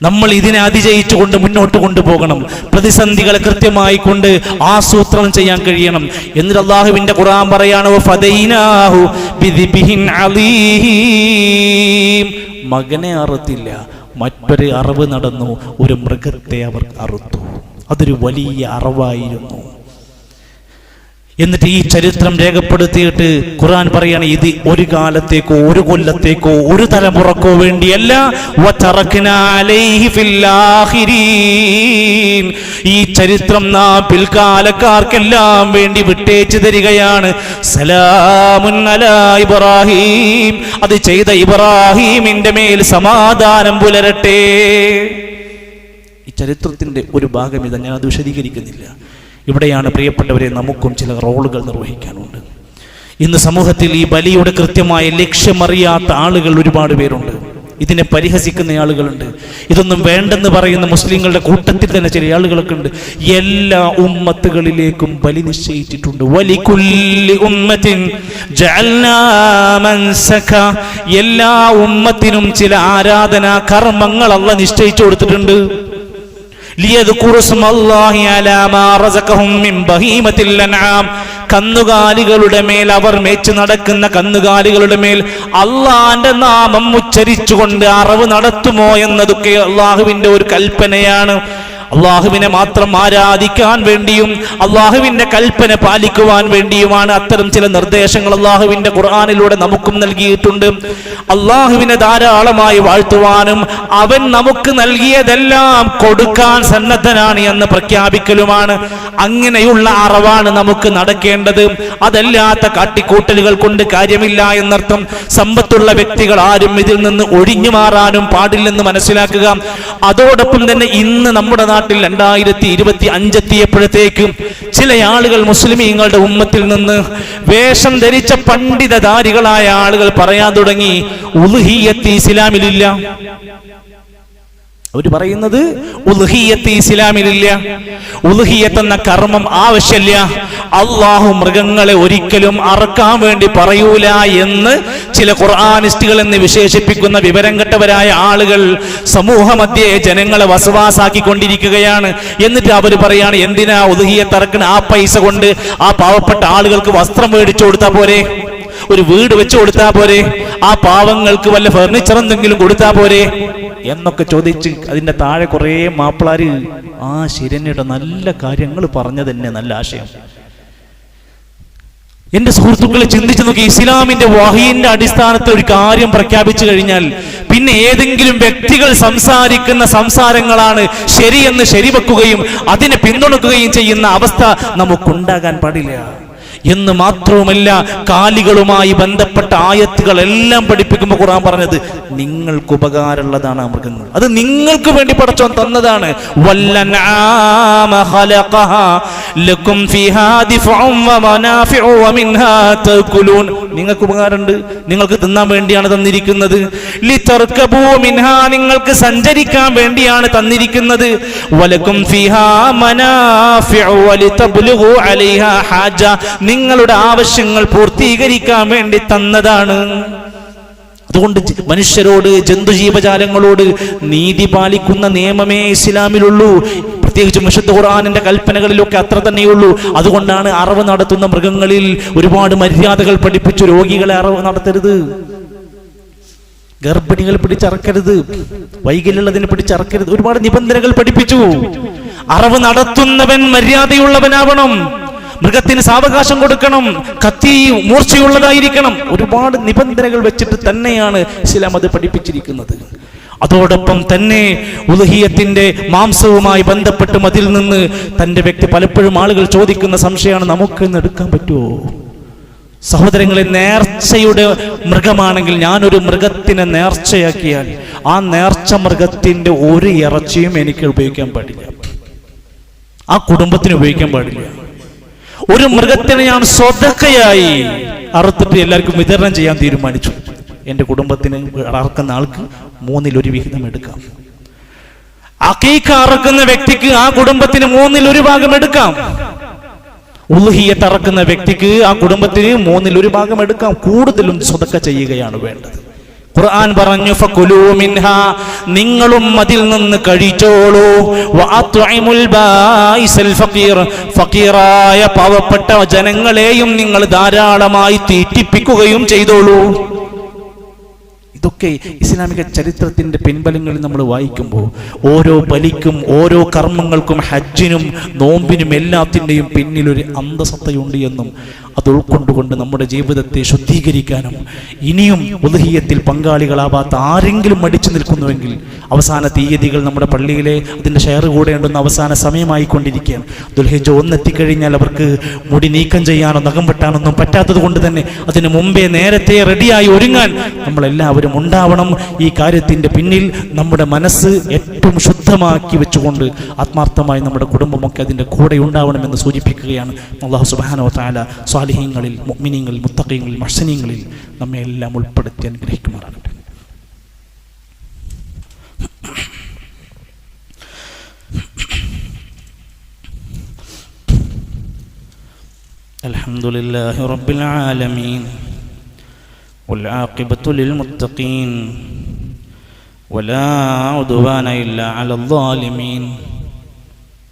നമ്മൾ ഇതിനെ അതിജയിച്ചുകൊണ്ട് മുന്നോട്ട് കൊണ്ടുപോകണം. പ്രതിസന്ധികളെ കൃത്യമായി കൊണ്ട് ആസൂത്രണം ചെയ്യാൻ കഴിയണം. എന്നിട്ട് അല്ലാഹുവിന്റെ ഖുർആൻ പറയാണ് ഫദൈനാഹു ബിദിബിഹിൻ അലീം, മകനെ അറുത്തില്ല, മറ്റൊരു അറിവ് നടന്നു, ഒരു മൃഗത്തെ അവർ അറുത്തു. അതൊരു വലിയ അറിവായിരുന്നു. എന്നിട്ട് ഈ ചരിത്രം രേഖപ്പെടുത്തിയിട്ട് ഖുർആൻ പറയാണ് ഇത് ഒരു കാലത്തേക്കോ ഒരു കൊല്ലത്തേക്കോ ഒരു തലമുറക്കോ വേണ്ടിയല്ല, വതറക്നാ അലൈഹി ഫിൽ ആഖിരീൻ, ഈ ചരിത്രം നാം പിൽക്കാലക്കാർക്കെല്ലാം വേണ്ടി വിട്ടേച്ചു തരികയാണ്. സലാമുൻ അലാ ഇബ്രാഹിം, അത് ചെയ്ത ഇബ്രാഹിമിന്റെ മേൽ സമാധാനം പുലരട്ടെ. ഈ ചരിത്രത്തിന്റെ ഒരു ഭാഗം ഇതാ, ഞാൻ അത് വിശദീകരിക്കുന്നില്ല. ഇവിടെയാണ് പ്രിയപ്പെട്ടവരെ നമുക്കും ചില റോളുകൾ നിർവഹിക്കാനുണ്ട്. ഇന്ന് സമൂഹത്തിൽ ഈ ബലിയുടെ കൃത്യമായ ലക്ഷ്യമറിയാത്ത ആളുകൾ ഒരുപാട് പേരുണ്ട്. ഇതിനെ പരിഹസിക്കുന്ന ആളുകളുണ്ട്. ഇതൊന്നും വേണ്ടെന്ന് പറയുന്ന മുസ്ലിങ്ങളുടെ കൂട്ടത്തിൽ തന്നെ ചില ആളുകളൊക്കെ ഉണ്ട്. എല്ലാ ഉമ്മത്തുകളിലേക്കും ബലി നിശ്ചയിച്ചിട്ടുണ്ട്. വലികുല്ലി ഉമ്മത്തിൻ ജഅൽനാ മൻസക, എല്ലാ ഉമ്മത്തിനും ചില ആരാധനാ കർമ്മങ്ങൾ അല്ലാഹു നിശ്ചയിച്ചു കൊടുത്തിട്ടുണ്ട്. കന്നുകാലികളുടെ മേൽ, അവർ മേച്ചു നടക്കുന്ന കന്നുകാലികളുടെ മേൽ അള്ളാന്റെ നാമം ഉച്ചരിച്ചുകൊണ്ട് അറവ് നടത്തുമോ എന്നതൊക്കെ അള്ളാഹുവിന്റെ ഒരു കൽപ്പനയാണ്. അള്ളാഹുവിനെ മാത്രം ആരാധിക്കാൻ വേണ്ടിയും അള്ളാഹുവിന്റെ കൽപ്പന പാലിക്കുവാൻ വേണ്ടിയുമാണ് അത്തരം ചില നിർദ്ദേശങ്ങൾ അള്ളാഹുവിന്റെ ഖുർആനിലൂടെ നമുക്കും നൽകിയിട്ടുണ്ട്. അള്ളാഹുവിനെ ധാരാളമായി വാഴ്ത്തുവാനും അവൻ നമുക്ക് നൽകിയതെല്ലാം കൊടുക്കാൻ സന്നദ്ധനാണ് എന്ന് പ്രഖ്യാപിക്കലുമാണ്. അങ്ങനെയുള്ള അറിവാണ് നമുക്ക് നടക്കേണ്ടത്. അതല്ലാത്ത കാട്ടിക്കൂട്ടലുകൾ കൊണ്ട് കാര്യമില്ല എന്നർത്ഥം. സമ്പത്തുള്ള വ്യക്തികൾ ആരും ഇതിൽ നിന്ന് ഒഴിഞ്ഞു മാറാനും പാടില്ലെന്ന് മനസ്സിലാക്കുക. അതോടൊപ്പം തന്നെ ഇന്ന് നമ്മുടെ നാട്ടിൽ 2025 എത്തിയപ്പോഴത്തേക്കും ചില ആളുകൾ മുസ്ലിമീങ്ങളുടെ ഉമ്മത്തിൽ നിന്ന് വേഷം ധരിച്ച പണ്ഡിതധാരികളായ ആളുകൾ പറയാൻ തുടങ്ങി, ഉളുഹിയ്യത്ത് ഇസ്ലാമിലില്ല. അവർ പറയുന്നത് ഉളുഹിയ്യത്ത് ഇസ്ലാമിലില്ല, ഉളുഹിയ്യത്ത് എന്ന കർമ്മം ആവശ്യമില്ല, അള്ളാഹു മൃഗങ്ങളെ ഒരിക്കലും അറക്കാൻ വേണ്ടി പറയൂല എന്ന് ചില ഖുർആനിസ്റ്റുകൾ എന്ന് വിശേഷിപ്പിക്കുന്ന വിവരം കെട്ടവരായ ആളുകൾ സമൂഹ മധ്യേ ജനങ്ങളെ വസവാസാക്കിക്കൊണ്ടിരിക്കുകയാണ്. എന്നിട്ട് അവർ പറയാണ്, എന്തിനാ ഉളുഹിയ്യത്ത് അറക്കണ? ആ പൈസ കൊണ്ട് ആ പാവപ്പെട്ട ആളുകൾക്ക് വസ്ത്രം മേടിച്ചു കൊടുത്താൽ പോരെ, ഒരു വീട് വെച്ചു കൊടുത്താൽ പോരെ, ആ പാവങ്ങൾക്ക് വല്ല ഫർണിച്ചർ എന്തെങ്കിലും കൊടുത്താൽ പോരെ എന്നൊക്കെ ചോദിച്ച് അതിന്റെ താഴെ കുറെ മാപ്പിളാര് ശരിയുടെ നല്ല കാര്യങ്ങൾ പറഞ്ഞു തന്നെ, നല്ല ആശയം. എന്റെ സുഹൃത്തുക്കളെ ചിന്തിച്ചു നോക്കി, ഇസ്ലാമിന്റെ വഹീന്റെ അടിസ്ഥാനത്തിൽ ഒരു കാര്യം പ്രഖ്യാപിച്ചു കഴിഞ്ഞാൽ പിന്നെ ഏതെങ്കിലും വ്യക്തികൾ സംസാരിക്കുന്ന സംസാരങ്ങളാണ് ശരിയെന്ന് ശരിവെക്കുകയും അതിനെ പിന്തുണക്കുകയും ചെയ്യുന്ന അവസ്ഥ നമുക്കുണ്ടാകാൻ പാടില്ല. എന്ന് മാത്രവുമല്ല, കാലികളുമായി ബന്ധപ്പെട്ട ആയത്തുകളെല്ലാം പഠിപ്പിക്കുമ്പോൾ ഖുർആൻ പറഞ്ഞത് നിങ്ങൾക്ക് ഉപകാരമുള്ളതാണ് ആ മൃഗങ്ങൾ, അത് നിങ്ങൾക്ക് വേണ്ടി പടച്ചോൻ തന്നതാണ്. നിങ്ങൾക്ക് ഉപകാരമുണ്ട്, നിങ്ങൾക്ക് തിന്നാൻ വേണ്ടിയാണ് തന്നിരിക്കുന്നത്. നിങ്ങൾക്ക് സഞ്ചരിക്കാൻ വേണ്ടിയാണ് തന്നിരിക്കുന്നത്. വലക്കും ഫിഹാ മനാഫിഉ വലിതബ്ലുഗു അലൈഹാ ഹാജ, നിങ്ങളുടെ ആവശ്യങ്ങൾ പൂർത്തീകരിക്കാൻ വേണ്ടി തന്നതാണ്. അതുകൊണ്ട് മനുഷ്യരോട്, ജന്തുജീവജാലങ്ങളോട് നീതി പാലിക്കുന്ന നിയമമേ ഇസ്ലാമിലുള്ളൂ. പ്രത്യേകിച്ചും വിശുദ്ധ ഖുർആനിന്റെ കൽപ്പനകളിലൊക്കെ അത്ര തന്നെയുള്ളൂ. അതുകൊണ്ടാണ് അറവ് നടത്തുന്ന മൃഗങ്ങളിൽ ഒരുപാട് മര്യാദകൾ പഠിപ്പിച്ചു. രോഗികളെ അറവ് നടത്തരുത്, ഗർഭിണികൾ പിടിച്ചറക്കരുത്, വൈകല്യമുള്ളതിനെ പിടിച്ചറക്കരുത്, ഒരുപാട് നിബന്ധനകൾ പഠിപ്പിച്ചു. അറവ് നടത്തുന്നവൻ മര്യാദയുള്ളവനാവണം, മൃഗത്തിന് സാവകാശം കൊടുക്കണം, കത്തി മൂർച്ചയുള്ളതായിരിക്കണം. ഒരുപാട് നിബന്ധനകൾ വെച്ചിട്ട് തന്നെയാണ് ഇസ്ലാം അത് പഠിപ്പിച്ചിരിക്കുന്നത്. അതോടൊപ്പം തന്നെ ഉദ്ഹിയത്തിന്റെ മാംസവുമായി ബന്ധപ്പെട്ടും അതിൽ നിന്ന് തന്റെ വ്യക്തി പലപ്പോഴും ആളുകൾ ചോദിക്കുന്ന സംശയമാണ്, നമുക്കിന്ന് എടുക്കാൻ പറ്റുമോ? സഹോദരങ്ങളെ, നേർച്ചയുടെ മൃഗമാണെങ്കിൽ ഞാനൊരു മൃഗത്തിനെ നേർച്ചയാക്കിയാൽ ആ നേർച്ച മൃഗത്തിന്റെ ഒരു ഇറച്ചിയും എനിക്ക് ഉപയോഗിക്കാൻ പാടില്ല, ആ കുടുംബത്തിന് ഉപയോഗിക്കാൻ പാടില്ല. ഒരു മൃഗത്തിനെ ഞാൻ സ്വതക്കയായി അറുത്തിട്ട് എല്ലാവർക്കും വിതരണം ചെയ്യാൻ തീരുമാനിച്ചു. എൻ്റെ കുടുംബത്തിന് അറക്കുന്ന ആൾക്ക് 1/3 വിഹിതം എടുക്കാം. അഖീഖ അറക്കുന്ന വ്യക്തിക്ക് ആ കുടുംബത്തിന് 1/3 ഭാഗം എടുക്കാം. ഉളുഹിയ്യത്ത് അറക്കുന്ന വ്യക്തിക്ക് ആ കുടുംബത്തിന് 1/3 ഭാഗം എടുക്കാം. കൂടുതലും സ്വതക്ക ചെയ്യുകയാണ് വേണ്ടത്. ഖുർആൻ പറഞ്ഞു, ഫകുലൂ മിൻഹാ, നിങ്ങളും അതിൽ നിന്ന് കഴിച്ചോളൂ. വഅത്ഇമുൽ ബായിസൽ ഫഖീർ, ഫഖീറായ പാവപ്പെട്ട ജനങ്ങളെയും നിങ്ങൾ ധാരാളമായി തീറ്റിപ്പിക്കുകയും ചെയ്തോളൂ. ഇതൊക്കെ ഇസ്ലാമിക ചരിത്രത്തിന്റെ പിൻബലങ്ങളിൽ നമ്മൾ വായിക്കുമ്പോൾ ഓരോ ബലിക്കും ഓരോ കർമ്മങ്ങൾക്കും ഹജ്ജിനും നോമ്പിനും എല്ലാത്തിൻ്റെയും പിന്നിലൊരു അന്തസത്തയുണ്ട് എന്നും അത് ഉൾക്കൊണ്ടുകൊണ്ട് നമ്മുടെ ജീവിതത്തെ ശുദ്ധീകരിക്കാനും ഇനിയും ഉദ്ഹിയത്തിൽ പങ്കാളികളാവാത്ത ആരെങ്കിലും മടിച്ചു നിൽക്കുന്നുവെങ്കിൽ അവസാന തീയതികൾ നമ്മുടെ പള്ളിയിലെ അതിൻ്റെ ഷെയർ കൂടേണ്ടുന്ന അവസാന സമയമായിക്കൊണ്ടിരിക്കുകയാണ്. ദുൽഹിജ്ജ 1 എത്തിക്കഴിഞ്ഞാൽ അവർക്ക് മുടി നീക്കം ചെയ്യാനോ നഖം വെട്ടാനൊന്നും പറ്റാത്തത് കൊണ്ട് തന്നെ അതിന് മുമ്പേ നേരത്തെ റെഡിയായി ഒരുങ്ങാൻ നമ്മളെല്ലാവരും ഉണ്ടാവണം. ഈ കാര്യത്തിൻ്റെ പിന്നിൽ നമ്മുടെ മനസ്സ് ഏറ്റവും ശുദ്ധമാക്കി വെച്ചുകൊണ്ട് ആത്മാർത്ഥമായി നമ്മുടെ കുടുംബമൊക്കെ അതിൻ്റെ കൂടെ ഉണ്ടാവണമെന്ന് സൂചിപ്പിക്കുകയാണ്. അല്ലാഹു സുബ്ഹാനഹു വ തആല സ്വാലിഹീങ്ങളിൽ, മുഅ്മിനീങ്ങളിൽ, മുത്തഖീങ്ങളിൽ, മുഹ്സിനീങ്ങളിൽ നമ്മെ എല്ലാം ഉൾപ്പെടുത്തി അനുഗ്രഹിക്കുമാറാകട്ടെ. അൽഹംദുലില്ലാഹി റബ്ബിൽ ആലമീൻ والعاقبة للمتقين ولا عدوان إلا على الظالمين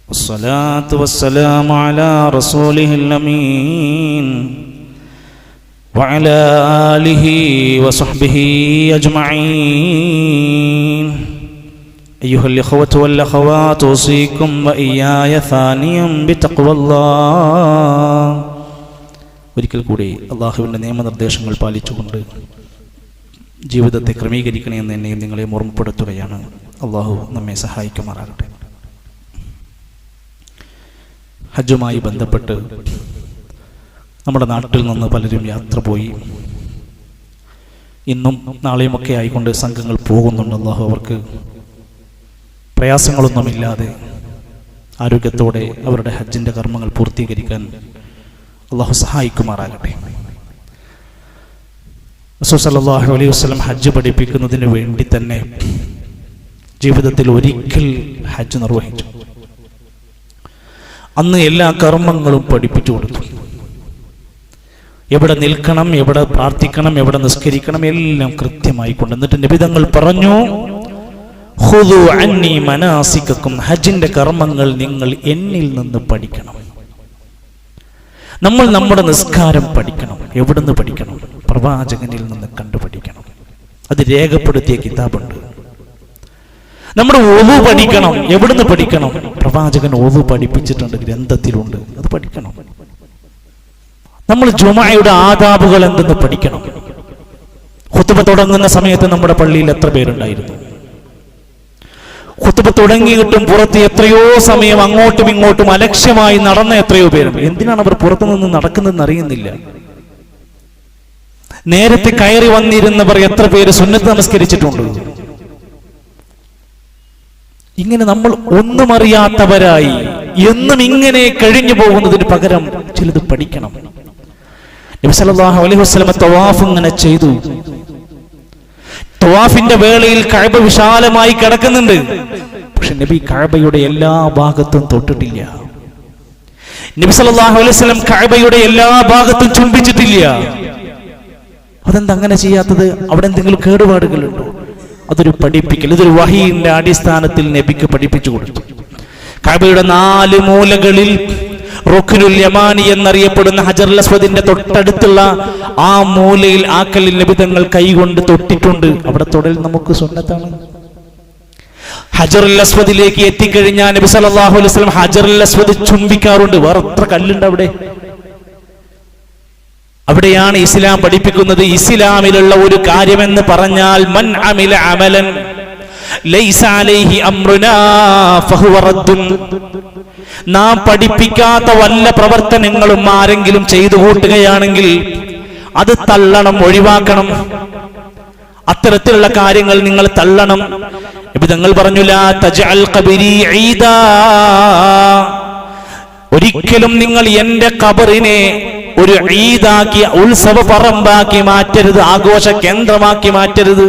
والصلاة والسلام على رسوله الأمين وعلى آله وصحبه أجمعين. أيها الإخوة والأخوات، أوصيكم وإياي ثانيا بتقوى الله. ഒരിക്കൽ കൂടി അള്ളാഹുവിൻ്റെ നിയമനിർദ്ദേശങ്ങൾ പാലിച്ചുകൊണ്ട് ജീവിതത്തെ ക്രമീകരിക്കണമെന്ന് എന്നെയും നിങ്ങളെയും ഓർമ്മപ്പെടുത്തുകയാണ്. അള്ളാഹു നമ്മെ സഹായിക്കുമാറാകട്ടെ. ഹജ്ജുമായി ബന്ധപ്പെട്ട് നമ്മുടെ നാട്ടിൽ നിന്ന് പലരും യാത്ര പോയി. ഇന്നും നാളെയുമൊക്കെ ആയിക്കൊണ്ട് സംഘങ്ങൾ പോകുന്നുണ്ട്. അള്ളാഹു അവർക്ക് പ്രയാസങ്ങളൊന്നുമില്ലാതെ ആരോഗ്യത്തോടെ അവരുടെ ഹജ്ജിൻ്റെ കർമ്മങ്ങൾ പൂർത്തീകരിക്കാൻ അള്ളാഹു സഹായിക്കുമാറാകട്ടെ. റസൂൽ സല്ലല്ലാഹു അലൈഹി വസല്ലം ഹജ്ജ് പഠിപ്പിക്കുന്നതിന് വേണ്ടി തന്നെ ജീവിതത്തിൽ ഒരിക്കൽ ഹജ്ജ് നിർവഹിച്ചു. അന്ന് എല്ലാ കർമ്മങ്ങളും പഠിപ്പിച്ചു കൊടുത്തു. എവിടെ നിൽക്കണം, എവിടെ പ്രാർത്ഥിക്കണം, എവിടെ നിസ്കരിക്കണം, എല്ലാം കൃത്യമായി കൊണ്ട്. എന്നിട്ട് നബി തങ്ങൾ പറഞ്ഞു, ഖുദൂ അന്നി മനാസികക്കും, ഹജ്ജിന്റെ കർമ്മങ്ങൾ നിങ്ങൾ എന്നിൽ നിന്ന് പഠിക്കണം. നമ്മൾ നമ്മുടെ നിസ്കാരം പഠിക്കണം. എവിടുന്ന് പഠിക്കണം? പ്രവാചകനിൽ നിന്ന് കണ്ടുപഠിക്കണം. അത് രേഖപ്പെടുത്തിയ കിതാബുണ്ട്. നമ്മുടെ ഒളു പഠിക്കണം. എവിടുന്ന് പഠിക്കണം? പ്രവാചകൻ ഒളു പഠിപ്പിച്ചിട്ടുണ്ട്, ഗ്രന്ഥത്തിലുണ്ട്. അത് പഠിക്കണം. നമ്മൾ ജുമഅയുടെ ആദാബുകൾ എന്തെന്ന് പഠിക്കണം. ഖുതുബ തുടങ്ങുന്ന സമയത്ത് നമ്മുടെ പള്ളിയിൽ എത്ര പേരുണ്ടായിരുന്നു? ഖുതുബ തുടങ്ങിയിട്ടും പുറത്ത് എത്രയോ സമയം അങ്ങോട്ടും ഇങ്ങോട്ടും അലക്ഷ്യമായി നടന്ന എത്രയോ പേരുണ്ട്. എന്തിനാണ് അവർ പുറത്തു നിന്ന് നടക്കുന്നതെന്ന് അറിയുന്നില്ല. നേരത്തെ കയറി വന്നിരുന്നവർ എത്ര പേര് സുന്നത്ത് നമസ്കരിച്ചിട്ടുണ്ട്? ഇങ്ങനെ നമ്മൾ ഒന്നും അറിയാത്തവരായി എന്നും ഇങ്ങനെ കഴിഞ്ഞു പോകുന്നതിന് പകരം ചിലത് പഠിക്കണം. നബി സല്ലല്ലാഹു അലൈഹി വസല്ലം തവാഫ് ഇങ്ങനെ ചെയ്തു. തവാഫിന്റെ വേളയിൽ കഅബ വിശാലമായി കിടക്കുന്നുണ്ട്. പക്ഷെ നബി കഅബയുടെ എല്ലാ ഭാഗത്തും തൊട്ടിട്ടില്ല. നബി സല്ലല്ലാഹു അലൈഹി വസല്ലം കഅബയുടെ എല്ലാ ഭാഗത്തും ചുംബിച്ചിട്ടില്ല. അതെന്താ അങ്ങനെ ചെയ്യാത്തത്? അവിടെ എന്തെങ്കിലും കേടുപാടുകളുണ്ടോ? അതൊരു പഠിപ്പിക്കൽ, ഇതൊരു വഹീന്റെ അടിസ്ഥാനത്തിൽ നബിക്ക് പഠിപ്പിച്ചു കൊടുത്തു. കഅബയുടെ 4 മൂലകളിൽ റുക്നുൽ യമാനി എന്നറിയപ്പെടുന്ന ഹജറുൽ അസ്വദിന്റെ തൊട്ടടുത്തുള്ള ആ മൂലയിൽ ആക്കലിൽ നബി തങ്ങൾ കൈകൊണ്ട് തൊട്ടിട്ടുണ്ട്. അവിടെ തൊടൽ നമുക്ക് സുന്നത്താണ്. ഹജറുൽ അസ്വദിലേക്ക് എത്തിക്കഴിഞ്ഞാൽ നബി സല്ലല്ലാഹു അലൈഹി വസല്ലം ഹജറുൽ അസ്വദ് ചുംബിക്കാറുണ്ട്. വേറെ എത്ര കല്ലുണ്ട് അവിടെ? അവിടെയാണ് ഇസ്ലാം പഠിപ്പിക്കുന്നത്. ഇസ്ലാമിലുള്ള ഒരു കാര്യമെന്ന് പറഞ്ഞാൽ മൻ അമില അമലൻ ലൈസ അലൈഹി അംറുനാ ഫഹുവ റദ്ദുൻ. നാം പഠിപ്പിക്കാത്ത വല്ല പ്രവർത്തനങ്ങളും ആരെങ്കിലും ചെയ്തു കൂട്ടുകയാണെങ്കിൽ അത് തള്ളണം, ഒഴിവാക്കണം. അത്തരത്തിലുള്ള കാര്യങ്ങൾ നിങ്ങൾ തള്ളണം. നബി തങ്ങൾ പറഞ്ഞു, ലാ തജ്അൽ ഖബരി ഈദാ, ഒരിക്കലും നിങ്ങൾ എന്റെ ഖബറിനെ ഒരു ഈദാക്കി, ഉത്സവ പറമ്പാക്കി മാറ്റരുത്, ആഘോഷ കേന്ദ്രമാക്കി മാറ്റരുത്.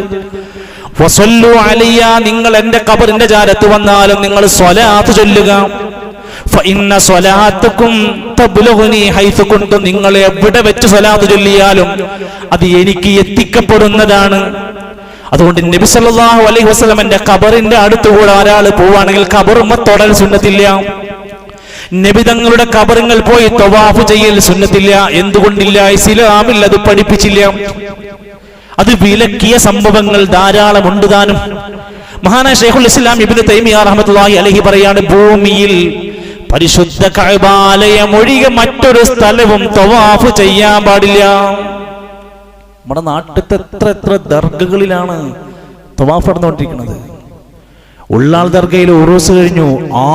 വസല്ലു അലയ്യ, നിങ്ങൾ എന്റെ ഖബറിന്റെ ചാരത്ത് വന്നാലും നിങ്ങൾ സ്വലാത്ത് ചൊല്ലുക. ഫഇന്ന സ്വലാത്തുക്കും തബ്ലുഗ്നി ഹൈസു കുൻതും, നിങ്ങൾ എവിടെ വെച്ച് സ്വലാത്ത് ചൊല്ലിയാലും അത് എനിക്ക് എത്തിക്കപ്പെടുന്നതാണ്. അതുകൊണ്ട് നബി സല്ലല്ലാഹു അലൈഹി വസല്ലമന്റെ ഖബറിന്റെ അടുത്തുകൂടെ ഒരാൾ പോവുകയാണെങ്കിൽ ഖബറുമ്മ തൊടൽ സുന്നത്തില്ല. നബി തങ്ങളുടെ ഖബറുകൾ പോയി തവാഫ് ചെയ്യൽ സുന്നത്തില്ല. എന്തുകൊണ്ടില്ല? ഇസ്ലാമിൽ അത് പഠിപ്പിച്ചില്ല. അത് വിലക്കിയ സംഭവങ്ങൾ ധാരാളമുണ്ട് താനും. മഹാനായ ശൈഖുൽ ഇസ്ലാം ഇബ്നു തൈമിയ്യ റഹ്മത്തുള്ളാഹി അലൈഹി പറയാണ്, ഭൂമിയിൽ പരിശുദ്ധ കഅബാലയം ഒഴികെ മറ്റൊരു സ്ഥലവും തവാഫ് ചെയ്യാൻ പാടില്ല. നമ്മുടെ നാട്ടിലത്തെ എത്ര ദർഗകളിലാണ് തവാഫ് നടന്നുകൊണ്ടിരിക്കുന്നത്. ഉള്ളാൾ ദർഗയിൽ ഉറൂസ് കഴിഞ്ഞു,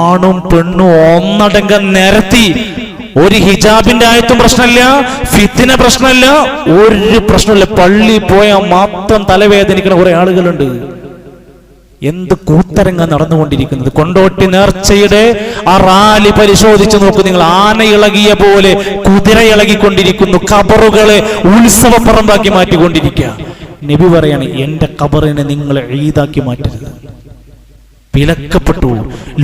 ആണും പെണ്ണും ഒന്നടങ്കം നിരത്തി. ഒരു ഹിജാബിന്റെ ആയത്തും പ്രശ്നമില്ല, ഫിത്തിന പ്രശ്നമില്ല, ഒരു പ്രശ്നമില്ല. പള്ളി പോയാൽ മാത്രം തലവേദനിക്കുന്ന കുറെ ആളുകളുണ്ട്. എന്ത് കൂത്തരങ്ങ നടന്നുകൊണ്ടിരിക്കുന്നത്. കൊണ്ടോട്ടി നേർച്ചയുടെ ആ റാലി പരിശോധിച്ച് നോക്കൂ നിങ്ങൾ. ആന ഇളകിയ പോലെ കുതിര ഇളകിക്കൊണ്ടിരിക്കുന്നു. ഖബറുകളെ ഉത്സവ പറമ്പാക്കി മാറ്റിക്കൊണ്ടിരിക്കുക. നബി പറയാണ്, എന്റെ ഖബറിനെ നിങ്ങൾ ഈദാക്കി മാറ്റരുത്. വിലക്കപ്പെട്ടു.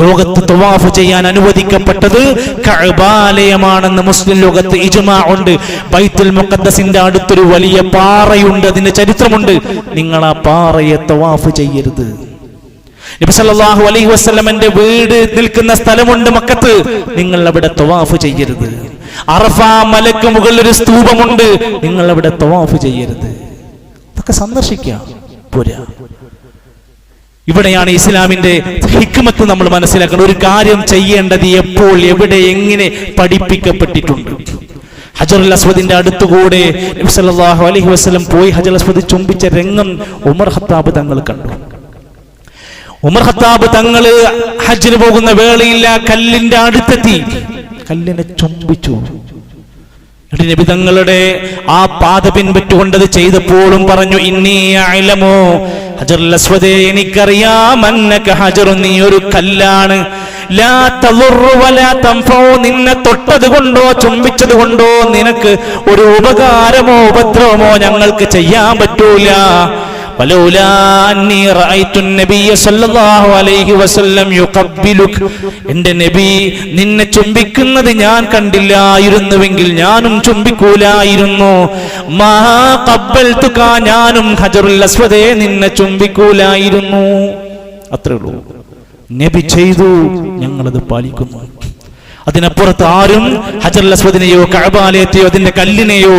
ലോകത്ത് തവാഫ് ചെയ്യാൻ അനുവദിക്കപ്പെട്ടത് കഅബാലയമാണെന്ന് മുസ്ലിം ലോകത്ത് ഇജ്മാ ഉണ്ട്. ബൈത്തുൽ മുഖദ്ദസിന്റെ അടുത്തൊരു വലിയ പാറയുണ്ട്, അതിന്റെ ചരിത്രമുണ്ട്. നിങ്ങൾ ആ പാറയെ തവാഫ് ചെയ്യരുത്. നബി സല്ലല്ലാഹു അലൈഹി വസല്ലമന്റെ വീട് നിൽക്കുന്ന സ്ഥലമുണ്ട് മക്കത്ത്, നിങ്ങൾ അവിടെ തവാഫ് ചെയ്യരുത്. അറഫ മലക്ക് മുകളിൽ ഒരു സ്തൂപമുണ്ട്, നിങ്ങൾ അവിടെ തവാഫ് ചെയ്യരുത്. അതൊക്കെ സന്ദർശിക്കാം പോരാ. ഇവിടെയാണ് ഇസ്ലാമിന്റെ ഹിക്മത്ത് നമ്മൾ മനസ്സിലാക്കുന്നത്. ഒരു കാര്യം ചെയ്യേണ്ടത് എപ്പോൾ, എവിടെ, എങ്ങനെ പഠിപ്പിക്കപ്പെട്ടിട്ടുണ്ട്. ഹജറുൽ അസ്വദിന്റെ അടുത്തുകൂടെ നബി സല്ലല്ലാഹു അലൈഹി വസല്ലം പോയി ഹജറുൽ അസ്വദ് ചുംബിച്ച രംഗം ഉമർ ഖത്താബ് തങ്ങൾ കണ്ടു. ഉമർ ഖത്താബ് തങ്ങള് ഹജ്ജിന് പോകുന്ന വേളയില്ല, കല്ലിന്റെ അടുത്തെത്തി, കല്ലിനെ ചുംബിച്ചു. നബി തങ്ങളുടെ ആ പാത പിൻപറ്റുകൊണ്ടത് ചെയ്തപ്പോഴും പറഞ്ഞു, ഇന്നി അഅലമു ഹജറുൽ അസ്വദേ, എനിക്കറിയാം, അന്നക ഹജറുൻ, നീ ഒരു കല്ലാണ്, ലാ തളുറു വലാ തൻഫഉ, നിന്നെ തൊട്ടത് കൊണ്ടോ ചുംബിച്ചത് കൊണ്ടോ നിനക്ക് ഒരു ഉപകാരമോ ഉപദ്രവമോ ഞങ്ങൾക്ക് ചെയ്യാൻ പറ്റൂല. വലൗലാ അന്നി റഅയ്തു നബിയ സല്ലല്ലാഹു അലൈഹി വസല്ലം യുഖബ്ബിലുക, എന്റെ നബി നിന്നെ ചുംബിക്കുന്നത് ഞാൻ കണ്ടില്ലായിരുന്നുവെങ്കിൽ ഞാനും ചുംബിക്കൂലായിരുന്നു. മാ ഖബ്ബൽതുക, ഞാനും ഹജറുൽ അസ്വദേ നിന്നെ ചുംബിക്കൂലായിരുന്നു. അത്രേ ഉള്ളൂ. നബി ചെയ്തു, ഞങ്ങളത് പാലിക്കുന്നു. അതിനപ്പുറത്ത് ആരും ഹജറുൽ അസ്വദിനെയോ കഅബാലയത്തെയോ അതിന്റെ കല്ലിനെയോ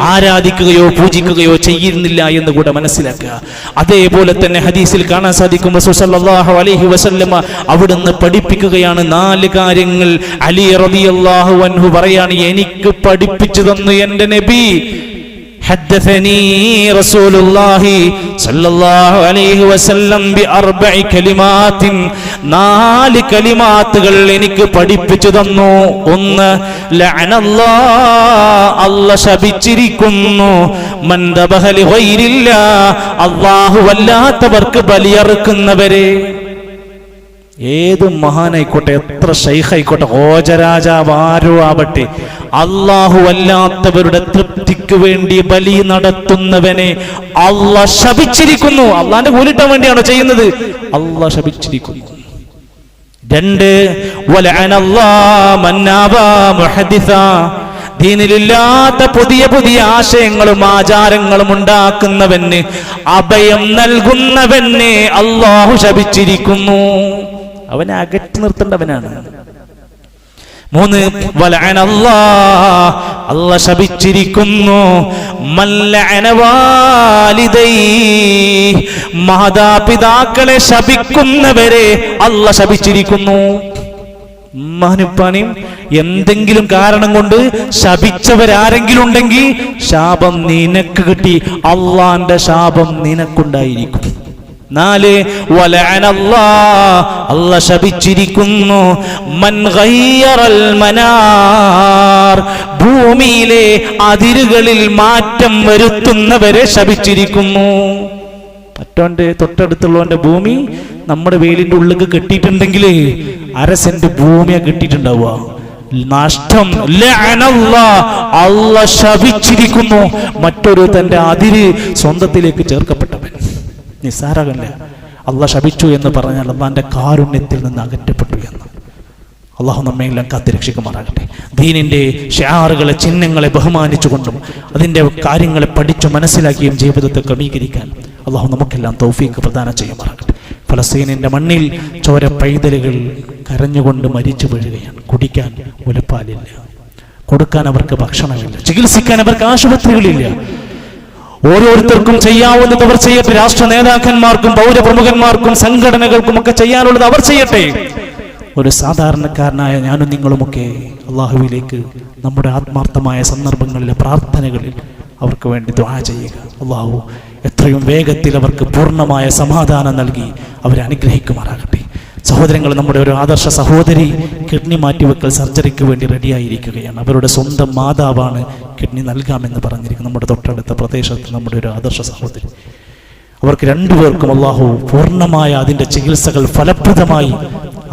ആരാധിക്കുകയോ പൂജിക്കുകയോ ചെയ്യുന്നില്ല എന്ന് കൂടെ മനസ്സിലാക്കുക. അതേപോലെ തന്നെ ഹദീസിൽ കാണാൻ സാധിക്കും, റസൂൽ സല്ലല്ലാഹു അലൈഹി വസല്ലമ അവിടുന്ന് പഠിപ്പിക്കുകയാണ് 4 കാര്യങ്ങൾ. അലി റളിയല്ലാഹു അൻഹു പറയാണ്, എനിക്ക് പഠിപ്പിച്ചു തന്നു എന്റെ നബി. ഹദ്ദസനി റസൂലുള്ളാഹി സ്വല്ലല്ലാഹു അലൈഹി വസല്ലം ബി4 കലിമാത്തിൻ, 4 കലിമാത്തുകൾ എനിക്ക് പഠിപ്പിച്ചു തന്നു. 1, ലഅനല്ലാഹ്, അല്ലാഹ് ശപിച്ചിരിക്കുന്നു, മൻ ദബഹ ലിഗൈരില്ലാഹ്, അല്ലാഹു വല്ലാത്തവർക്ക് ബലിയറുക്കുന്നവരെ. ഏത് മഹാനായിക്കോട്ടെ, എത്ര ശൈഖായിക്കോട്ടെ, ഹോജരാജാവ് ആരോ ആവട്ടെ, അല്ലാഹു അല്ലാത്തവരുടെ തൃപ്തിക്ക് വേണ്ടി ബലി നടത്തുന്നവനെ അല്ലാഹ് ശപിച്ചിരിക്കുന്നു. അള്ളാന്റെ കൂലിട്ടാൻ വേണ്ടിയാണോ ചെയ്യുന്നത്? അല്ലാഹ് ശപിച്ചിരിക്കുന്നു. 2, വലഅനല്ലാഹു മൻ ആവാ മുഹദ്ദിസാ, ദീനിലില്ലാത്ത പുതിയ പുതിയ ആശയങ്ങളും ആചാരങ്ങളും ഉണ്ടാക്കുന്നവന്, അഭയം നൽകുന്നവനെ അല്ലാഹു ശപിച്ചിരിക്കുന്നു. അവനെ അകറ്റി നിർത്തേണ്ടവനാണ്. 3, വലഅനല്ലാഹ്, അല്ലാഹ് ശപിച്ചിരിക്കുന്നു, മൻ ലഅന വാലിദൈഹി, മാതാപിതാക്കളെ ശപിക്കുന്നവരെ അല്ലാഹ് ശപിച്ചിരിക്കുന്നു. ഉമ്മാനുപ്പാനെയും എന്തെങ്കിലും കാരണം കൊണ്ട് ശപിച്ചവരാരെങ്കിലും ഉണ്ടെങ്കിൽ ശാപം നിനക്ക് കിട്ടി, അള്ളാന്റെ ശാപം നിനക്കുണ്ടായിരിക്കും. 4 വലഅനല്ലാഹ് അല്ലാഹ് ശപിച്ചിരിക്കുന്നു മൻ ഗയ്യറൽ മനാർ ഭൂമിയിലെ അതിരുകളിൽ മാറ്റം വരുത്തുന്നവരെ ശപിച്ചിരിക്കുന്നു. മറ്റോന്റെ തൊട്ടടുത്തുള്ളവന്റെ ഭൂമി നമ്മുടെ വേലിന്റെ ഉള്ളിൽ കെട്ടിയിട്ടുണ്ടെങ്കിൽ 1/2 സെന്റ് ഭൂമിയാ കെട്ടിയിട്ടുണ്ടാവുക. നഷ്ടം. അല്ലാഹ് ശപിച്ചിരിക്കുന്നു മറ്റൊരു തന്റെ അതിര് സ്വന്തത്തിലേക്ക് ചേർക്കപ്പെട്ടവൻ. നിസ്സാരമല്ല. അല്ലാഹ് ശപിച്ചു എന്ന് പറഞ്ഞാൽ അല്ലാഹുവിന്റെ കാരുണ്യത്തിൽ നിന്ന് അകറ്റപ്പെട്ടു എന്ന്. അള്ളാഹു നമ്മയെല്ലാം കാത്തുരക്ഷിക്കുമാറാകട്ടെ. ദീനിന്റെ ഷിആറുകളെ, ചിഹ്നങ്ങളെ ബഹുമാനിച്ചുകൊണ്ടും അതിന്റെ കാര്യങ്ങളെ പഠിച്ചു മനസ്സിലാക്കിയും ജീവിതത്തെ ക്രമീകരിക്കാൻ അള്ളാഹു നമുക്കെല്ലാം തൗഫീഖ് പ്രദാനം ചെയ്യുമാറാകട്ടെ. ഫലസ്തീനിന്റെ മണ്ണിൽ ചോര പൈതലുകൾ കരഞ്ഞുകൊണ്ട് മരിച്ചു വീഴുകയാണ്. കുടിക്കാൻ മുലപ്പാലില്ല, കൊടുക്കാൻ അവർക്ക് ഭക്ഷണമില്ല, ചികിത്സിക്കാൻ അവർക്ക് ആശുപത്രികളില്ല. ഓരോരുത്തർക്കും ചെയ്യാവുന്നത് അവർ ചെയ്യട്ടെ. രാഷ്ട്ര നേതാക്കന്മാർക്കും പൗരപ്രമുഖന്മാർക്കും സംഘടനകൾക്കും ഒക്കെ ചെയ്യാനുള്ളത് അവർ ചെയ്യട്ടെ. ഒരു സാധാരണക്കാരനായ ഞാനും നിങ്ങളുമൊക്കെ അള്ളാഹുവിലേക്ക് നമ്മുടെ ആത്മാർത്ഥമായ സന്ദർഭങ്ങളിലെ പ്രാർത്ഥനകളിൽ അവർക്ക് വേണ്ടി ദുആ ചെയ്യുക. അള്ളാഹു എത്രയും വേഗത്തിൽ അവർക്ക് പൂർണ്ണമായ സമാധാനം നൽകി അവരെ അനുഗ്രഹിക്കുമാറാകട്ടെ. സഹോദരങ്ങൾ, നമ്മുടെ ഒരു ആദർശ സഹോദരി കിഡ്നി മാറ്റിവെക്കൽ സർജറിക്ക് വേണ്ടി റെഡിയായിരിക്കുകയാണ്. അവരുടെ സ്വന്തം മാതാവാണ് കിഡ്നി നൽകാമെന്ന് പറഞ്ഞിരിക്കുന്നത്. നമ്മുടെ തൊട്ടടുത്ത പ്രദേശത്ത് നമ്മുടെ ഒരു ആദർശ സഹോദരി, അവർക്ക് 2 പേർക്കും അള്ളാഹു പൂർണ്ണമായ അതിൻ്റെ ചികിത്സകൾ ഫലപ്രദമായി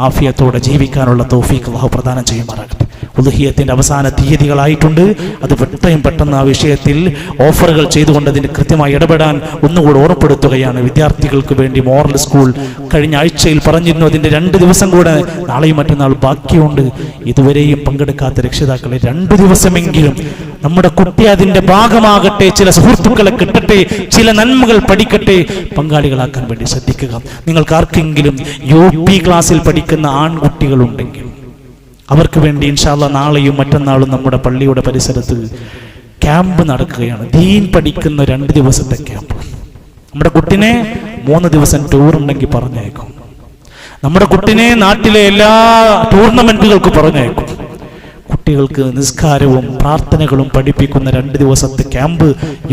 ആഫിയത്തോടെ ജീവിക്കാനുള്ള തൗഫീഖ് അള്ളാഹു പ്രദാനം ചെയ്യുമാറാകട്ടെ. ഉദ്ഹിയ്യത്തിന്റെ അവസാന തീയതികളായിട്ടുണ്ട്. അത് പെട്ടെന്ന് ആ വിഷയത്തിൽ ഓഫറുകൾ ചെയ്തുകൊണ്ട് അതിന് കൃത്യമായി ഇടപെടാൻ ഒന്നുകൂടി ഓർമ്മപ്പെടുത്തുകയാണ്. വിദ്യാർത്ഥികൾക്ക് വേണ്ടി മോറൽ സ്കൂൾ കഴിഞ്ഞ ആഴ്ചയിൽ പറഞ്ഞിരുന്നു. അതിൻ്റെ 2 ദിവസം കൂടെ നാളെയും മറ്റന്നാൾ ബാക്കിയുണ്ട്. ഇതുവരെയും പങ്കെടുക്കാത്ത രക്ഷിതാക്കളെ 2 ദിവസമെങ്കിലും നമ്മുടെ കുട്ടി അതിന്റെ ഭാഗമാകട്ടെ, ചില സുഹൃത്തുക്കളെ കിട്ടട്ടെ, ചില നന്മകൾ പഠിക്കട്ടെ, പങ്കാളികളാക്കാൻ വേണ്ടി ശ്രദ്ധിക്കുക. നിങ്ങൾക്ക് ആർക്കെങ്കിലും UP ക്ലാസ്സിൽ പഠിക്കുന്ന ആൺകുട്ടികളുണ്ടെങ്കിൽ അവർക്ക് വേണ്ടി ഇൻഷാ അല്ലാഹ് നാളെയും മറ്റന്നാളും നമ്മുടെ പള്ളിയുടെ പരിസരത്ത് ക്യാമ്പ് നടക്കുകയാണ്. ദീൻ പഠിക്കുന്ന 2 ദിവസത്തെ ക്യാമ്പ്. നമ്മുടെ കുട്ടിനെ 3 ദിവസം ടൂർ ഉണ്ടെങ്കിൽ പറഞ്ഞയക്കും. നമ്മുടെ കുട്ടിനെ നാട്ടിലെ എല്ലാ ടൂർണമെന്റുകൾക്ക് പറഞ്ഞയക്കും. കുട്ടികൾക്ക് നിസ്കാരവും പ്രാർത്ഥനകളും പഠിപ്പിക്കുന്ന 2 ദിവസത്തെ ക്യാമ്പ്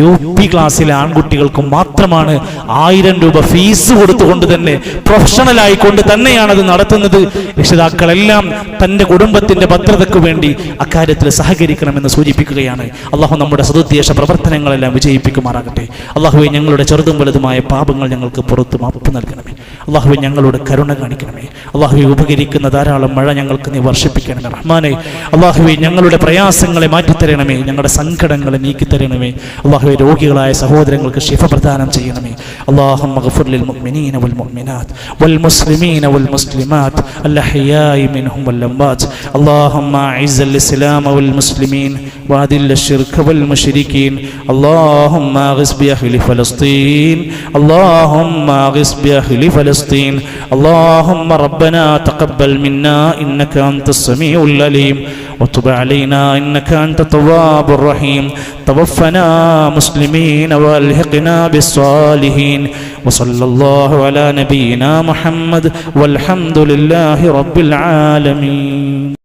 UP ക്ലാസ്സിലെ ആൺകുട്ടികൾക്ക് മാത്രമാണ്. 1000 രൂപ ഫീസ് കൊടുത്തുകൊണ്ട് തന്നെ പ്രൊഫഷണൽ ആയിക്കൊണ്ട് തന്നെയാണ് അത് നടത്തുന്നത്. രക്ഷിതാക്കളെല്ലാം തൻ്റെ കുടുംബത്തിന്റെ ഭദ്രതയ്ക്ക് വേണ്ടി അക്കാര്യത്തിൽ സഹകരിക്കണമെന്ന് സൂചിപ്പിക്കുകയാണ്. അള്ളാഹു നമ്മുടെ സദുദ്ദേശ പ്രവർത്തനങ്ങളെല്ലാം വിജയിപ്പിക്കുമാറാകട്ടെ. അള്ളാഹുവെ, ഞങ്ങളുടെ ചെറുതും വലുതുമായ പാപങ്ങൾ ഞങ്ങൾക്ക് പുറത്ത് മാപ്പ് നൽകണമേ. അള്ളാഹുവെ, ഞങ്ങളുടെ കരുണ കാണിക്കണമേ. അള്ളാഹുവെ, ഉപകരിക്കുന്ന ധാരാളം മഴ ഞങ്ങൾക്ക് നീ വർഷിപ്പിക്കണമേ. റഹ്മാനെ, അള്ളാഹുവെ, ഞങ്ങളുടെ പ്രയാസങ്ങളെ മാറ്റിത്തരണമേ, ഞങ്ങളുടെ സങ്കടങ്ങളെ നീക്കിത്തരണമേ. അള്ളാഹുവെ, രോഗികളായ സഹോദരങ്ങൾക്ക് ശിഫ പ്രദാനം ചെയ്യണമേ. അല്ലാഹുമ്മ ഗ്ഫിർ ലിൽ മുഅ്മിനീന വൽ മുഅ്മിനാത്ത് വൽ മുസ്ലിമീന വൽ മുസ്ലിമാത്ത് അൽഹയാഇ മിൻഹും വൽ അംവാത്ത്. അല്ലാഹുമ്മ അഇസ്സൽ ഇസ്ലാമ വൽ മുസ്ലിമീൻ വഅദിൽ അശ്ശിർക വൽ മുശ്രികീൻ. അല്ലാഹുമ്മ അഗ്സ് ബി അഹ്ലി ഫലസ്തീൻ. അല്ലാഹുമ്മ അഗ്സ് ബി അഹ്ലി ഫലസ്തീൻ. അല്ലാഹുമ്മ റബ്ബനാ തഖബ്ബൽ മിന്നാ ഇന്നക അൻതസ് സമീഉൽ അലീം وتب علينا إنك أنت التواب الرحيم. توفنا مسلمين والحقنا بالصالحين. وصلى الله على نبينا محمد والحمد لله رب العالمين.